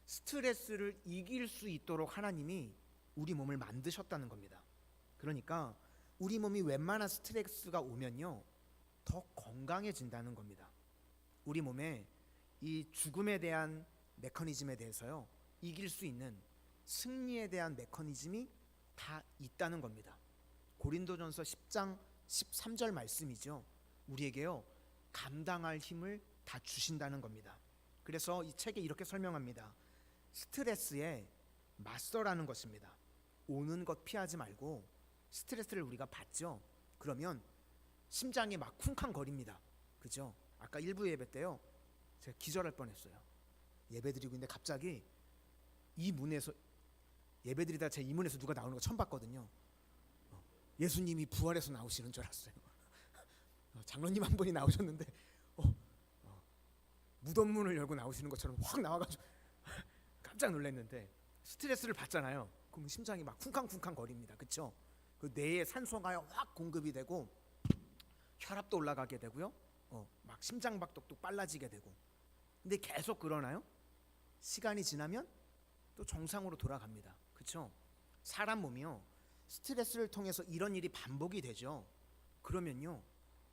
스트레스를 이길 수 있도록 하나님이 우리 몸을 만드셨다는 겁니다. 그러니까 우리 몸이 웬만한 스트레스가 오면요 더 건강해진다는 겁니다. 우리 몸에 이 죽음에 대한 메커니즘에 대해서요 이길 수 있는 승리에 대한 메커니즘이 다 있다는 겁니다. 고린도전서 10장 13절 말씀이죠. 우리에게요 감당할 힘을 다 주신다는 겁니다. 그래서 이 책에 이렇게 설명합니다. 스트레스에 맞서라는 것입니다. 오는 것 피하지 말고 스트레스를 우리가 받죠. 그러면 심장이 막 쿵쾅거립니다. 그죠? 아까 일부 예배 때요 제가 기절할 뻔했어요. 예배 드리고 있는데 갑자기 이 문에서 예배 드리다가 제 이 문에서 누가 나오는 거 처음 봤거든요. 예수님이 부활해서 나오시는 줄 알았어요. 장로님 한 분이 나오셨는데 무덤 문을 열고 나오시는 것처럼 확 나와가지고 깜짝 놀랐는데 스트레스를 받잖아요. 그럼 심장이 막 쿵쾅쿵쾅 거립니다. 그렇죠? 그 뇌에 산소가 확 공급이 되고 혈압도 올라가게 되고요. 막 심장박동도 빨라지게 되고. 근데 계속 그러나요? 시간이 지나면 또 정상으로 돌아갑니다. 그렇죠? 사람 몸이요 스트레스를 통해서 이런 일이 반복이 되죠. 그러면요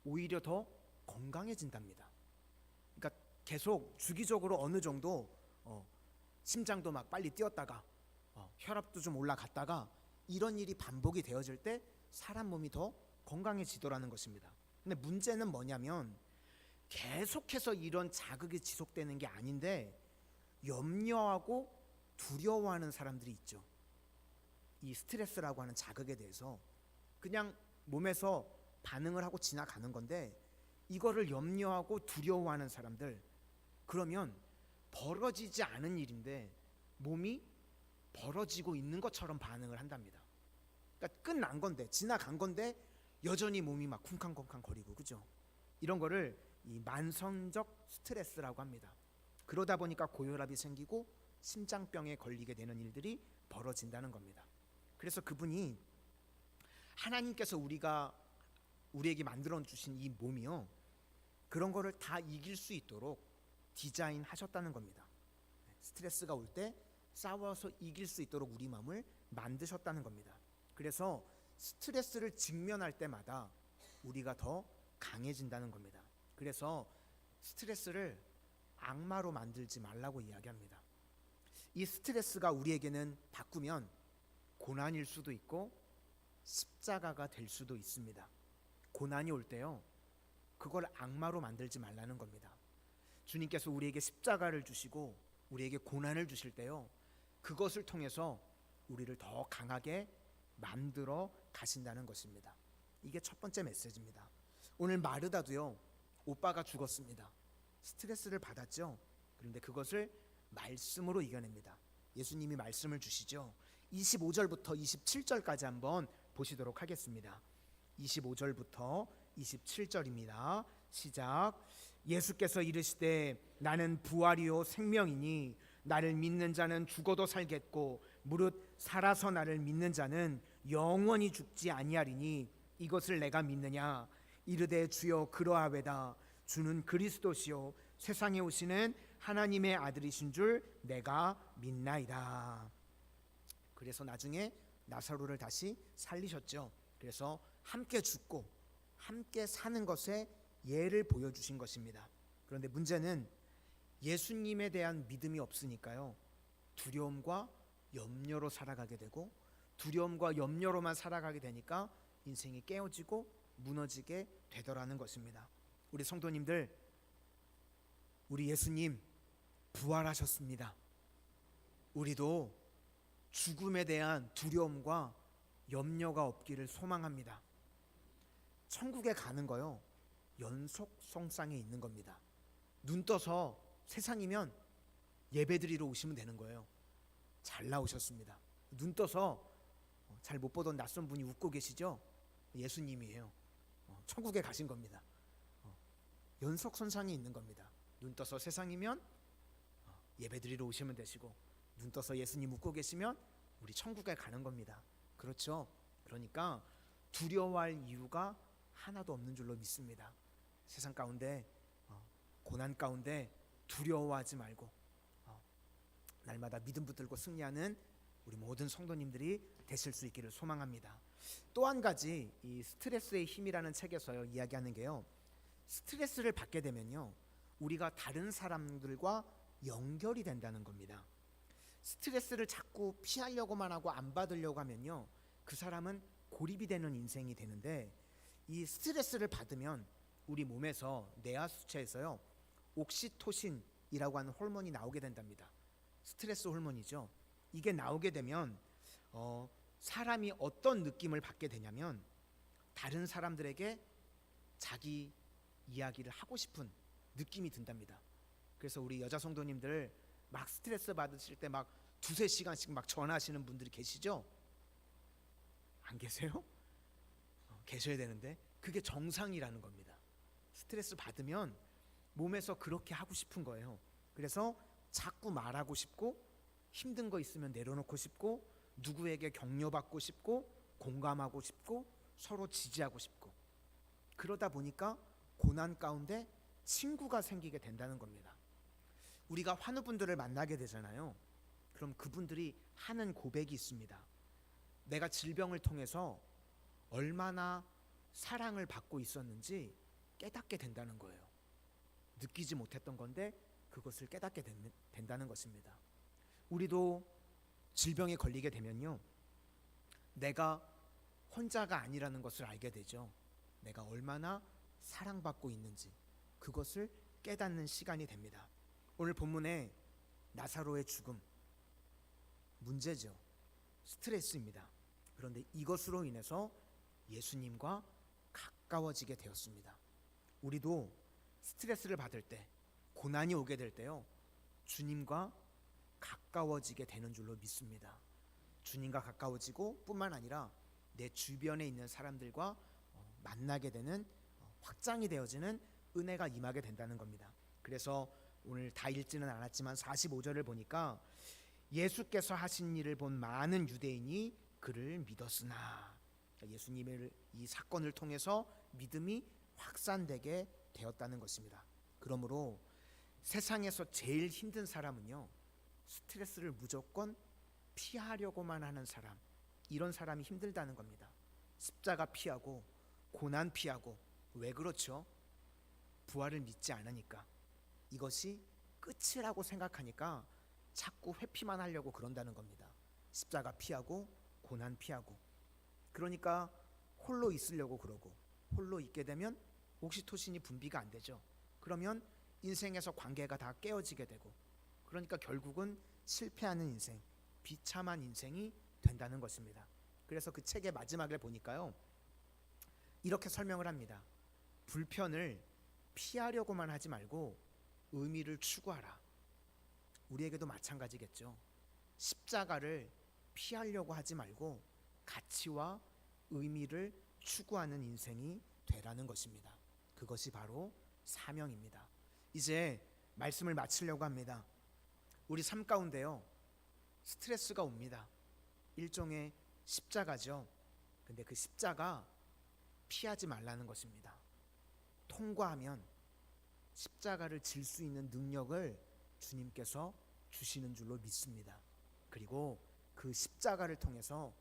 오히려 더 건강해진답니다. 그러니까 계속 주기적으로 어느 정도 심장도 막 빨리 뛰었다가 혈압도 좀 올라갔다가 이런 일이 반복이 되어질 때 사람 몸이 더 건강해지더라는 것입니다. 근데 문제는 뭐냐면 계속해서 이런 자극이 지속되는 게 아닌데 염려하고 두려워하는 사람들이 있죠. 이 스트레스라고 하는 자극에 대해서 그냥 몸에서 반응을 하고 지나가는 건데 이거를 염려하고 두려워하는 사람들, 그러면 벌어지지 않은 일인데 몸이 벌어지고 있는 것처럼 반응을 한답니다. 그러니까 끝난 건데 지나간 건데 여전히 몸이 막 쿵쾅쿵쾅 거리고, 그죠? 이런 거를 이 만성적 스트레스라고 합니다. 그러다 보니까 고혈압이 생기고 심장병에 걸리게 되는 일들이 벌어진다는 겁니다. 그래서 그분이 하나님께서 우리에게 만들어 주신 이 몸이요 그런 거를 다 이길 수 있도록 디자인하셨다는 겁니다. 스트레스가 올 때 싸워서 이길 수 있도록 우리 마음을 만드셨다는 겁니다. 그래서 스트레스를 직면할 때마다 우리가 더 강해진다는 겁니다. 그래서 스트레스를 악마로 만들지 말라고 이야기합니다. 이 스트레스가 우리에게는 바꾸면 고난일 수도 있고 십자가가 될 수도 있습니다. 고난이 올 때요 그걸 악마로 만들지 말라는 겁니다. 주님께서 우리에게 십자가를 주시고 우리에게 고난을 주실 때요 그것을 통해서 우리를 더 강하게 만들어 가신다는 것입니다. 이게 첫 번째 메시지입니다. 오늘 마르다도요 오빠가 죽었습니다. 스트레스를 받았죠. 그런데 그것을 말씀으로 이겨냅니다. 예수님이 말씀을 주시죠. 25절부터 27절까지 한번 보시도록 하겠습니다. 25절부터 27절입니다. 시작. 예수께서 이르시되 나는 부활이요 생명이니 나를 믿는 자는 죽어도 살겠고 무릇 살아서 나를 믿는 자는 영원히 죽지 아니하리니 이것을 내가 믿느냐. 이르되 주여 그러하외다. 주는 그리스도시요 세상에 오시는 하나님의 아들이신 줄 내가 믿나이다. 그래서 나중에 나사로를 다시 살리셨죠. 그래서 함께 죽고 함께 사는 것에 예를 보여주신 것입니다. 그런데 문제는 예수님에 대한 믿음이 없으니까요 두려움과 염려로 살아가게 되고 두려움과 염려로만 살아가게 되니까 인생이 깨어지고 무너지게 되더라는 것입니다. 우리 성도님들, 우리 예수님 부활하셨습니다. 우리도 죽음에 대한 두려움과 염려가 없기를 소망합니다. 천국에 가는 거요 연속성상에 있는 겁니다. 눈 떠서 세상이면 예배드리러 오시면 되는 거예요. 잘 나오셨습니다. 눈 떠서 잘 못 보던 낯선 분이 웃고 계시죠? 예수님이에요. 천국에 가신 겁니다. 연속선상에 있는 겁니다. 눈 떠서 세상이면 예배드리러 오시면 되시고, 눈 떠서 예수님 묻고 계시면 우리 천국에 가는 겁니다. 그렇죠? 그러니까 두려워할 이유가 하나도 없는 줄로 믿습니다. 세상 가운데 고난 가운데 두려워하지 말고 날마다 믿음 붙들고 승리하는 우리 모든 성도님들이 되실 수 있기를 소망합니다. 또 한 가지, 이 스트레스의 힘이라는 책에서 이야기하는 게요, 스트레스를 받게 되면요 우리가 다른 사람들과 연결이 된다는 겁니다. 스트레스를 자꾸 피하려고만 하고 안 받으려고 하면요 그 사람은 고립이 되는 인생이 되는데, 이 스트레스를 받으면 우리 몸에서 뇌하수체에서요 옥시토신이라고 하는 호르몬이 나오게 된답니다. 스트레스 호르몬이죠. 이게 나오게 되면 사람이 어떤 느낌을 받게 되냐면, 다른 사람들에게 자기 이야기를 하고 싶은 느낌이 든답니다. 그래서 우리 여자 성도님들 막 스트레스 받으실 때 막 두세 시간씩 막 전화하시는 분들이 계시죠? 안 계세요? 계셔야 되는데, 그게 정상이라는 겁니다. 스트레스 받으면 몸에서 그렇게 하고 싶은 거예요. 그래서 자꾸 말하고 싶고, 힘든 거 있으면 내려놓고 싶고, 누구에게 격려받고 싶고, 공감하고 싶고, 서로 지지하고 싶고, 그러다 보니까 고난 가운데 친구가 생기게 된다는 겁니다. 우리가 환우분들을 만나게 되잖아요. 그럼 그분들이 하는 고백이 있습니다. 내가 질병을 통해서 얼마나 사랑을 받고 있었는지 깨닫게 된다는 거예요. 느끼지 못했던 건데 그것을 깨닫게 된다는 것입니다. 우리도 질병에 걸리게 되면요 내가 혼자가 아니라는 것을 알게 되죠. 내가 얼마나 사랑받고 있는지 그것을 깨닫는 시간이 됩니다. 오늘 본문에 나사로의 죽음, 문제죠. 스트레스입니다. 그런데 이것으로 인해서 예수님과 가까워지게 되었습니다. 우리도 스트레스를 받을 때, 고난이 오게 될 때요 주님과 가까워지게 되는 줄로 믿습니다. 주님과 가까워지고 뿐만 아니라 내 주변에 있는 사람들과 만나게 되는, 확장이 되어지는 은혜가 임하게 된다는 겁니다. 그래서 오늘 다 읽지는 않았지만 45절을 보니까 예수께서 하신 일을 본 많은 유대인이 그를 믿었으나, 예수님의 이 사건을 통해서 믿음이 확산되게 되었다는 것입니다. 그러므로 세상에서 제일 힘든 사람은요 스트레스를 무조건 피하려고만 하는 사람, 이런 사람이 힘들다는 겁니다. 십자가 피하고 고난 피하고. 왜 그렇죠? 부활을 믿지 않으니까, 이것이 끝이라고 생각하니까 자꾸 회피만 하려고 그런다는 겁니다. 십자가 피하고 고난 피하고. 그러니까 홀로 있으려고 그러고, 홀로 있게 되면 옥시토신이 분비가 안 되죠. 그러면 인생에서 관계가 다 깨어지게 되고, 그러니까 결국은 실패하는 인생, 비참한 인생이 된다는 것입니다. 그래서 그 책의 마지막을 보니까요 이렇게 설명을 합니다. 불편을 피하려고만 하지 말고 의미를 추구하라. 우리에게도 마찬가지겠죠. 십자가를 피하려고 하지 말고 가치와 의미를 추구하는 인생이 되라는 것입니다. 그것이 바로 사명입니다. 이제 말씀을 마치려고 합니다. 우리 삶 가운데요 스트레스가 옵니다. 일종의 십자가죠. 근데 그 십자가 피하지 말라는 것입니다. 통과하면 십자가를 질 수 있는 능력을 주님께서 주시는 줄로 믿습니다. 그리고 그 십자가를 통해서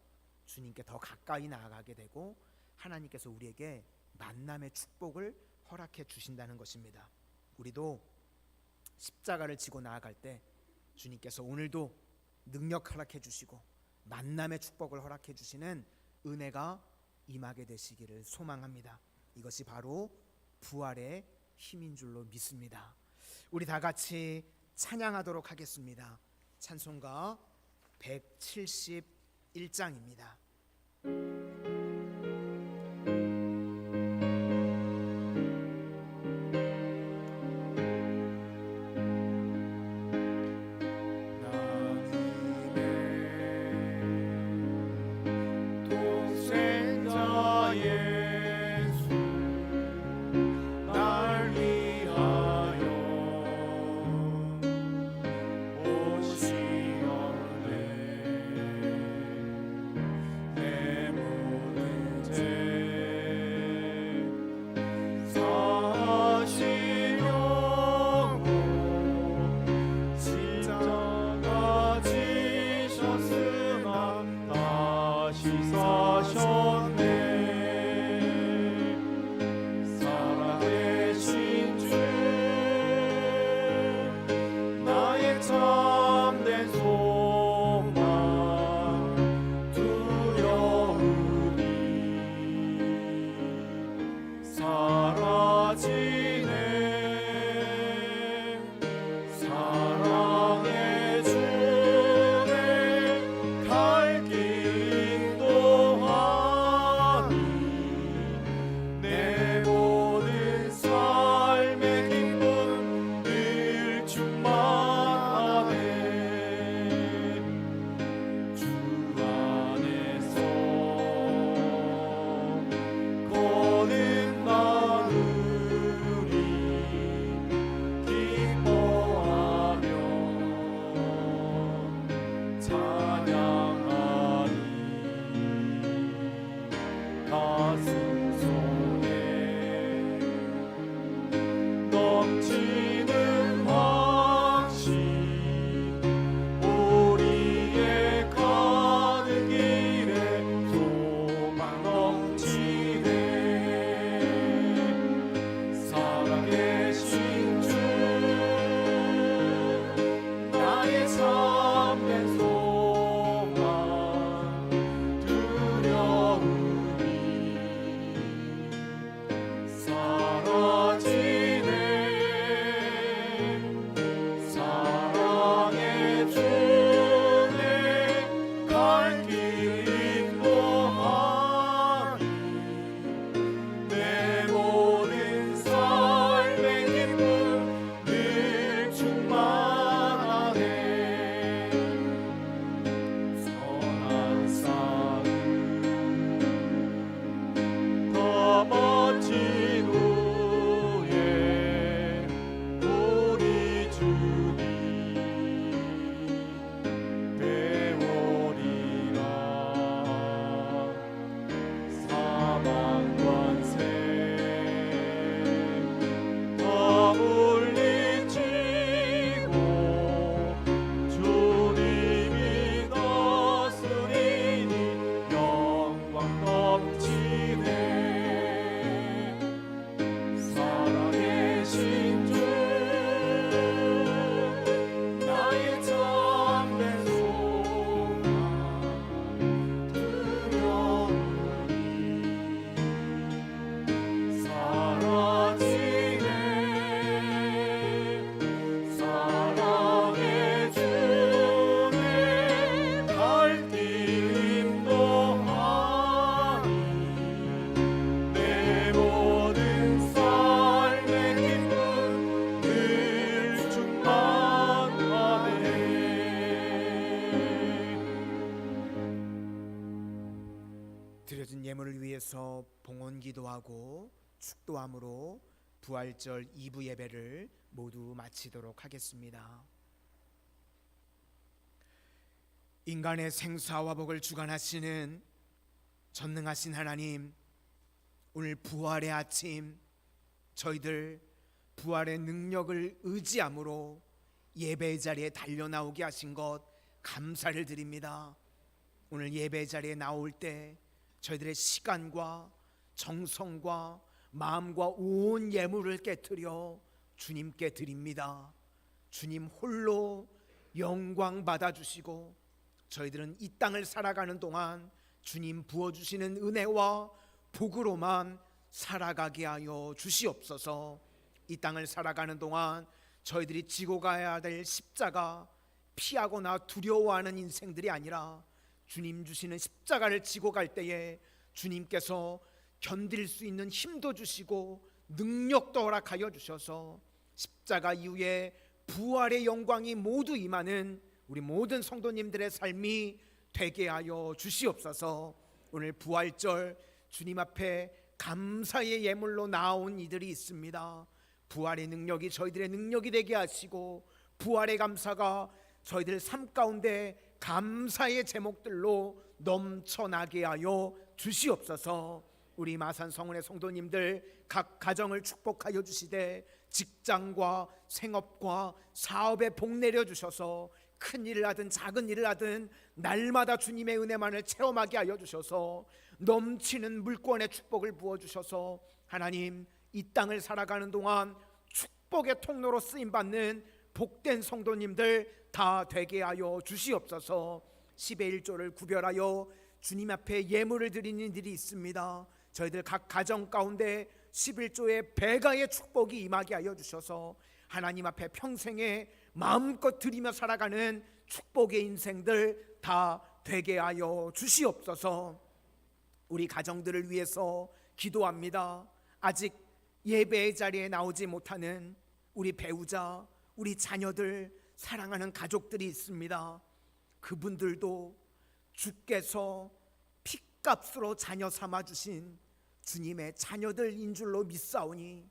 주님께 더 가까이 나아가게 되고, 하나님께서 우리에게 만남의 축복을 허락해 주신다는 것입니다. 우리도 십자가를 지고 나아갈 때 주님께서 오늘도 능력 허락해 주시고 만남의 축복을 허락해 주시는 은혜가 임하게 되시기를 소망합니다. 이것이 바로 부활의 힘인 줄로 믿습니다. 우리 다 같이 찬양하도록 하겠습니다. 찬송가 171장입니다. 사셨네. 살아계신 주 나의 참된 소망 두려움이 사라지네. 사랑의 주내 갈 길 인도하니 내 모든 삶의 기쁨 늘 충만하네. 주 안에서 거듭 나누리 기뻐하며 찬양하리. 가슴 속에 넘치는 확신 우리의 가는 길에 소망 넘치네. 살아계신 주 나의 참된 소망 두려움이 사라지네. 사랑의 주내 갈 길 인도하니 내 모든 삶의 기쁨 늘 충만하네. 선한 삶 더 멋진 후에 우리 주님 배우리라. 사망 권세 다 물리치고 주님이 다스리니 영광 넘치네. 살아계신 주 나의 참된 소망 두려움이 사라지네. 사랑의 주내 갈 길 인도하니 내 모든 삶의 기쁨 늘 충만하네. 드려진 예물을 위해서 봉헌 기도하고 축도함으로 부활절 2부 예배를 모두 마치도록 하겠습니다. 인간의 생사와 복을 주관하시는 전능하신 하나님, 오늘 부활의 아침 저희들 부활의 능력을 의지함으로 예배 자리에 달려나오게 하신 것 감사를 드립니다. 오늘 예배 자리에 나올 때 저희들의 시간과 정성과 마음과 온 예물을 깨뜨려 주님께 드립니다. 주님 홀로 영광 받아주시고 저희들은 이 땅을 살아가는 동안 주님 부어주시는 은혜와 복으로만 살아가게 하여 주시옵소서. 이 땅을 살아가는 동안 저희들이 지고 가야 될 십자가, 피하거나 두려워하는 인생들이 아니라 주님 주시는 십자가를 지고 갈 때에 주님께서 견딜 수 있는 힘도 주시고 능력도 허락하여 주셔서 십자가 이후에 부활의 영광이 모두 임하는 우리 모든 성도님들의 삶이 되게 하여 주시옵소서. 오늘 부활절 주님 앞에 감사의 예물로 나온 이들이 있습니다. 부활의 능력이 저희들의 능력이 되게 하시고 부활의 감사가 저희들 삶 가운데 감사의 제목들로 넘쳐나게 하여 주시옵소서. 우리 마산 성원의 성도님들 각 가정을 축복하여 주시되 직장과 생업과 사업에 복 내려 주셔서 큰 일을 하든 작은 일을 하든 날마다 주님의 은혜만을 체험하게 하여 주셔서 넘치는 물권의 축복을 부어 주셔서 하나님, 이 땅을 살아가는 동안 축복의 통로로 쓰임 받는 복된 성도님들 다 되게 하여 주시옵소서. 10의 1조를 구별하여 주님 앞에 예물을 드리는 일이 있습니다. 저희들 각 가정 가운데 11조의 배가의 축복이 임하게 하여 주셔서 하나님 앞에 평생에 마음껏 드리며 살아가는 축복의 인생들 다 되게 하여 주시옵소서. 우리 가정들을 위해서 기도합니다. 아직 예배의 자리에 나오지 못하는 우리 배우자, 우리 자녀들, 사랑하는 가족들이 있습니다. 그분들도 주께서 핏값으로 자녀 삼아 주신 주님의 자녀들인 줄로 믿사오니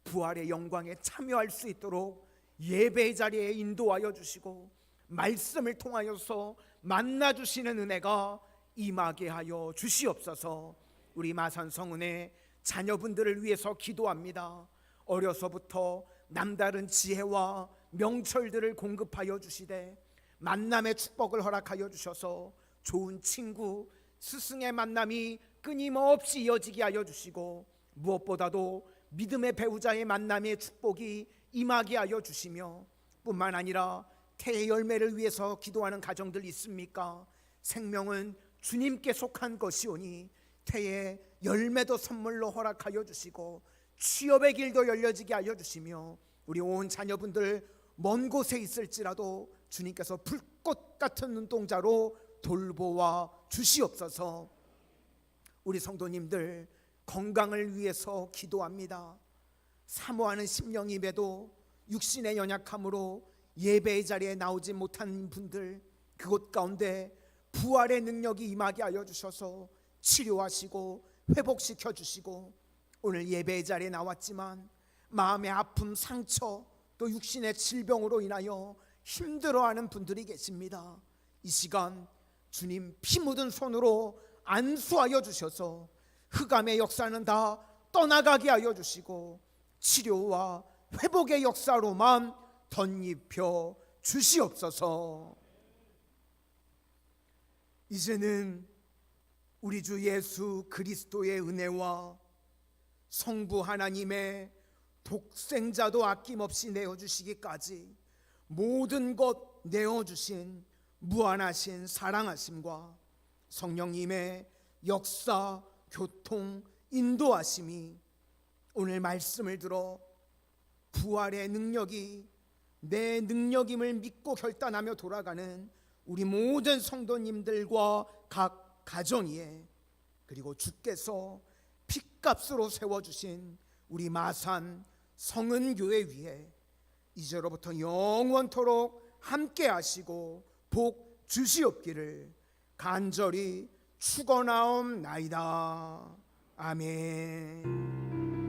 부활의 영광에 참여할 수 있도록 예배의 자리에 인도하여 주시고 말씀을 통하여서 만나 주시는 은혜가 임하게 하여 주시옵소서. 우리 마산 성은의 자녀분들을 위해서 기도합니다. 어려서부터 남다른 지혜와 명철들을 공급하여 주시되 만남의 축복을 허락하여 주셔서 좋은 친구, 스승의 만남이 끊임없이 이어지게 하여 주시고 무엇보다도 믿음의 배우자의 만남의 축복이 임하게 하여 주시며 뿐만 아니라 태의 열매를 위해서 기도하는 가정들 있습니까? 생명은 주님께 속한 것이오니 태의 열매도 선물로 허락하여 주시고 취업의 길도 열려지게 하여 주시며 우리 온 자녀분들 먼 곳에 있을지라도 주님께서 불꽃 같은 눈동자로 돌보아 주시옵소서. 우리 성도님들 건강을 위해서 기도합니다. 사모하는 심령임에도 육신의 연약함으로 예배의 자리에 나오지 못한 분들, 그곳 가운데 부활의 능력이 임하게 하여 주셔서 치료하시고 회복시켜 주시고 오늘 예배의 자리에 나왔지만 마음의 아픔, 상처, 또 육신의 질병으로 인하여 힘들어하는 분들이 계십니다. 이 시간 주님 피 묻은 손으로 안수하여 주셔서 흑암의 역사는 다 떠나가게 하여 주시고 치료와 회복의 역사로만 덧입혀 주시옵소서. 이제는 우리 주 예수 그리스도의 은혜와 성부 하나님의 독생자도 아낌없이 내어주시기까지 모든 것 내어주신 무한하신 사랑하심과 성령님의 역사, 교통, 인도하심이 오늘 말씀을 들어 부활의 능력이 내 능력임을 믿고 결단하며 돌아가는 우리 모든 성도님들과 각 가정에, 그리고 주께서 핏값으로 세워주신 우리 마산 성은교회 위에 이제로부터 영원토록 함께 하시고 복 주시옵기를 간절히 축원하옵나이다. 아멘.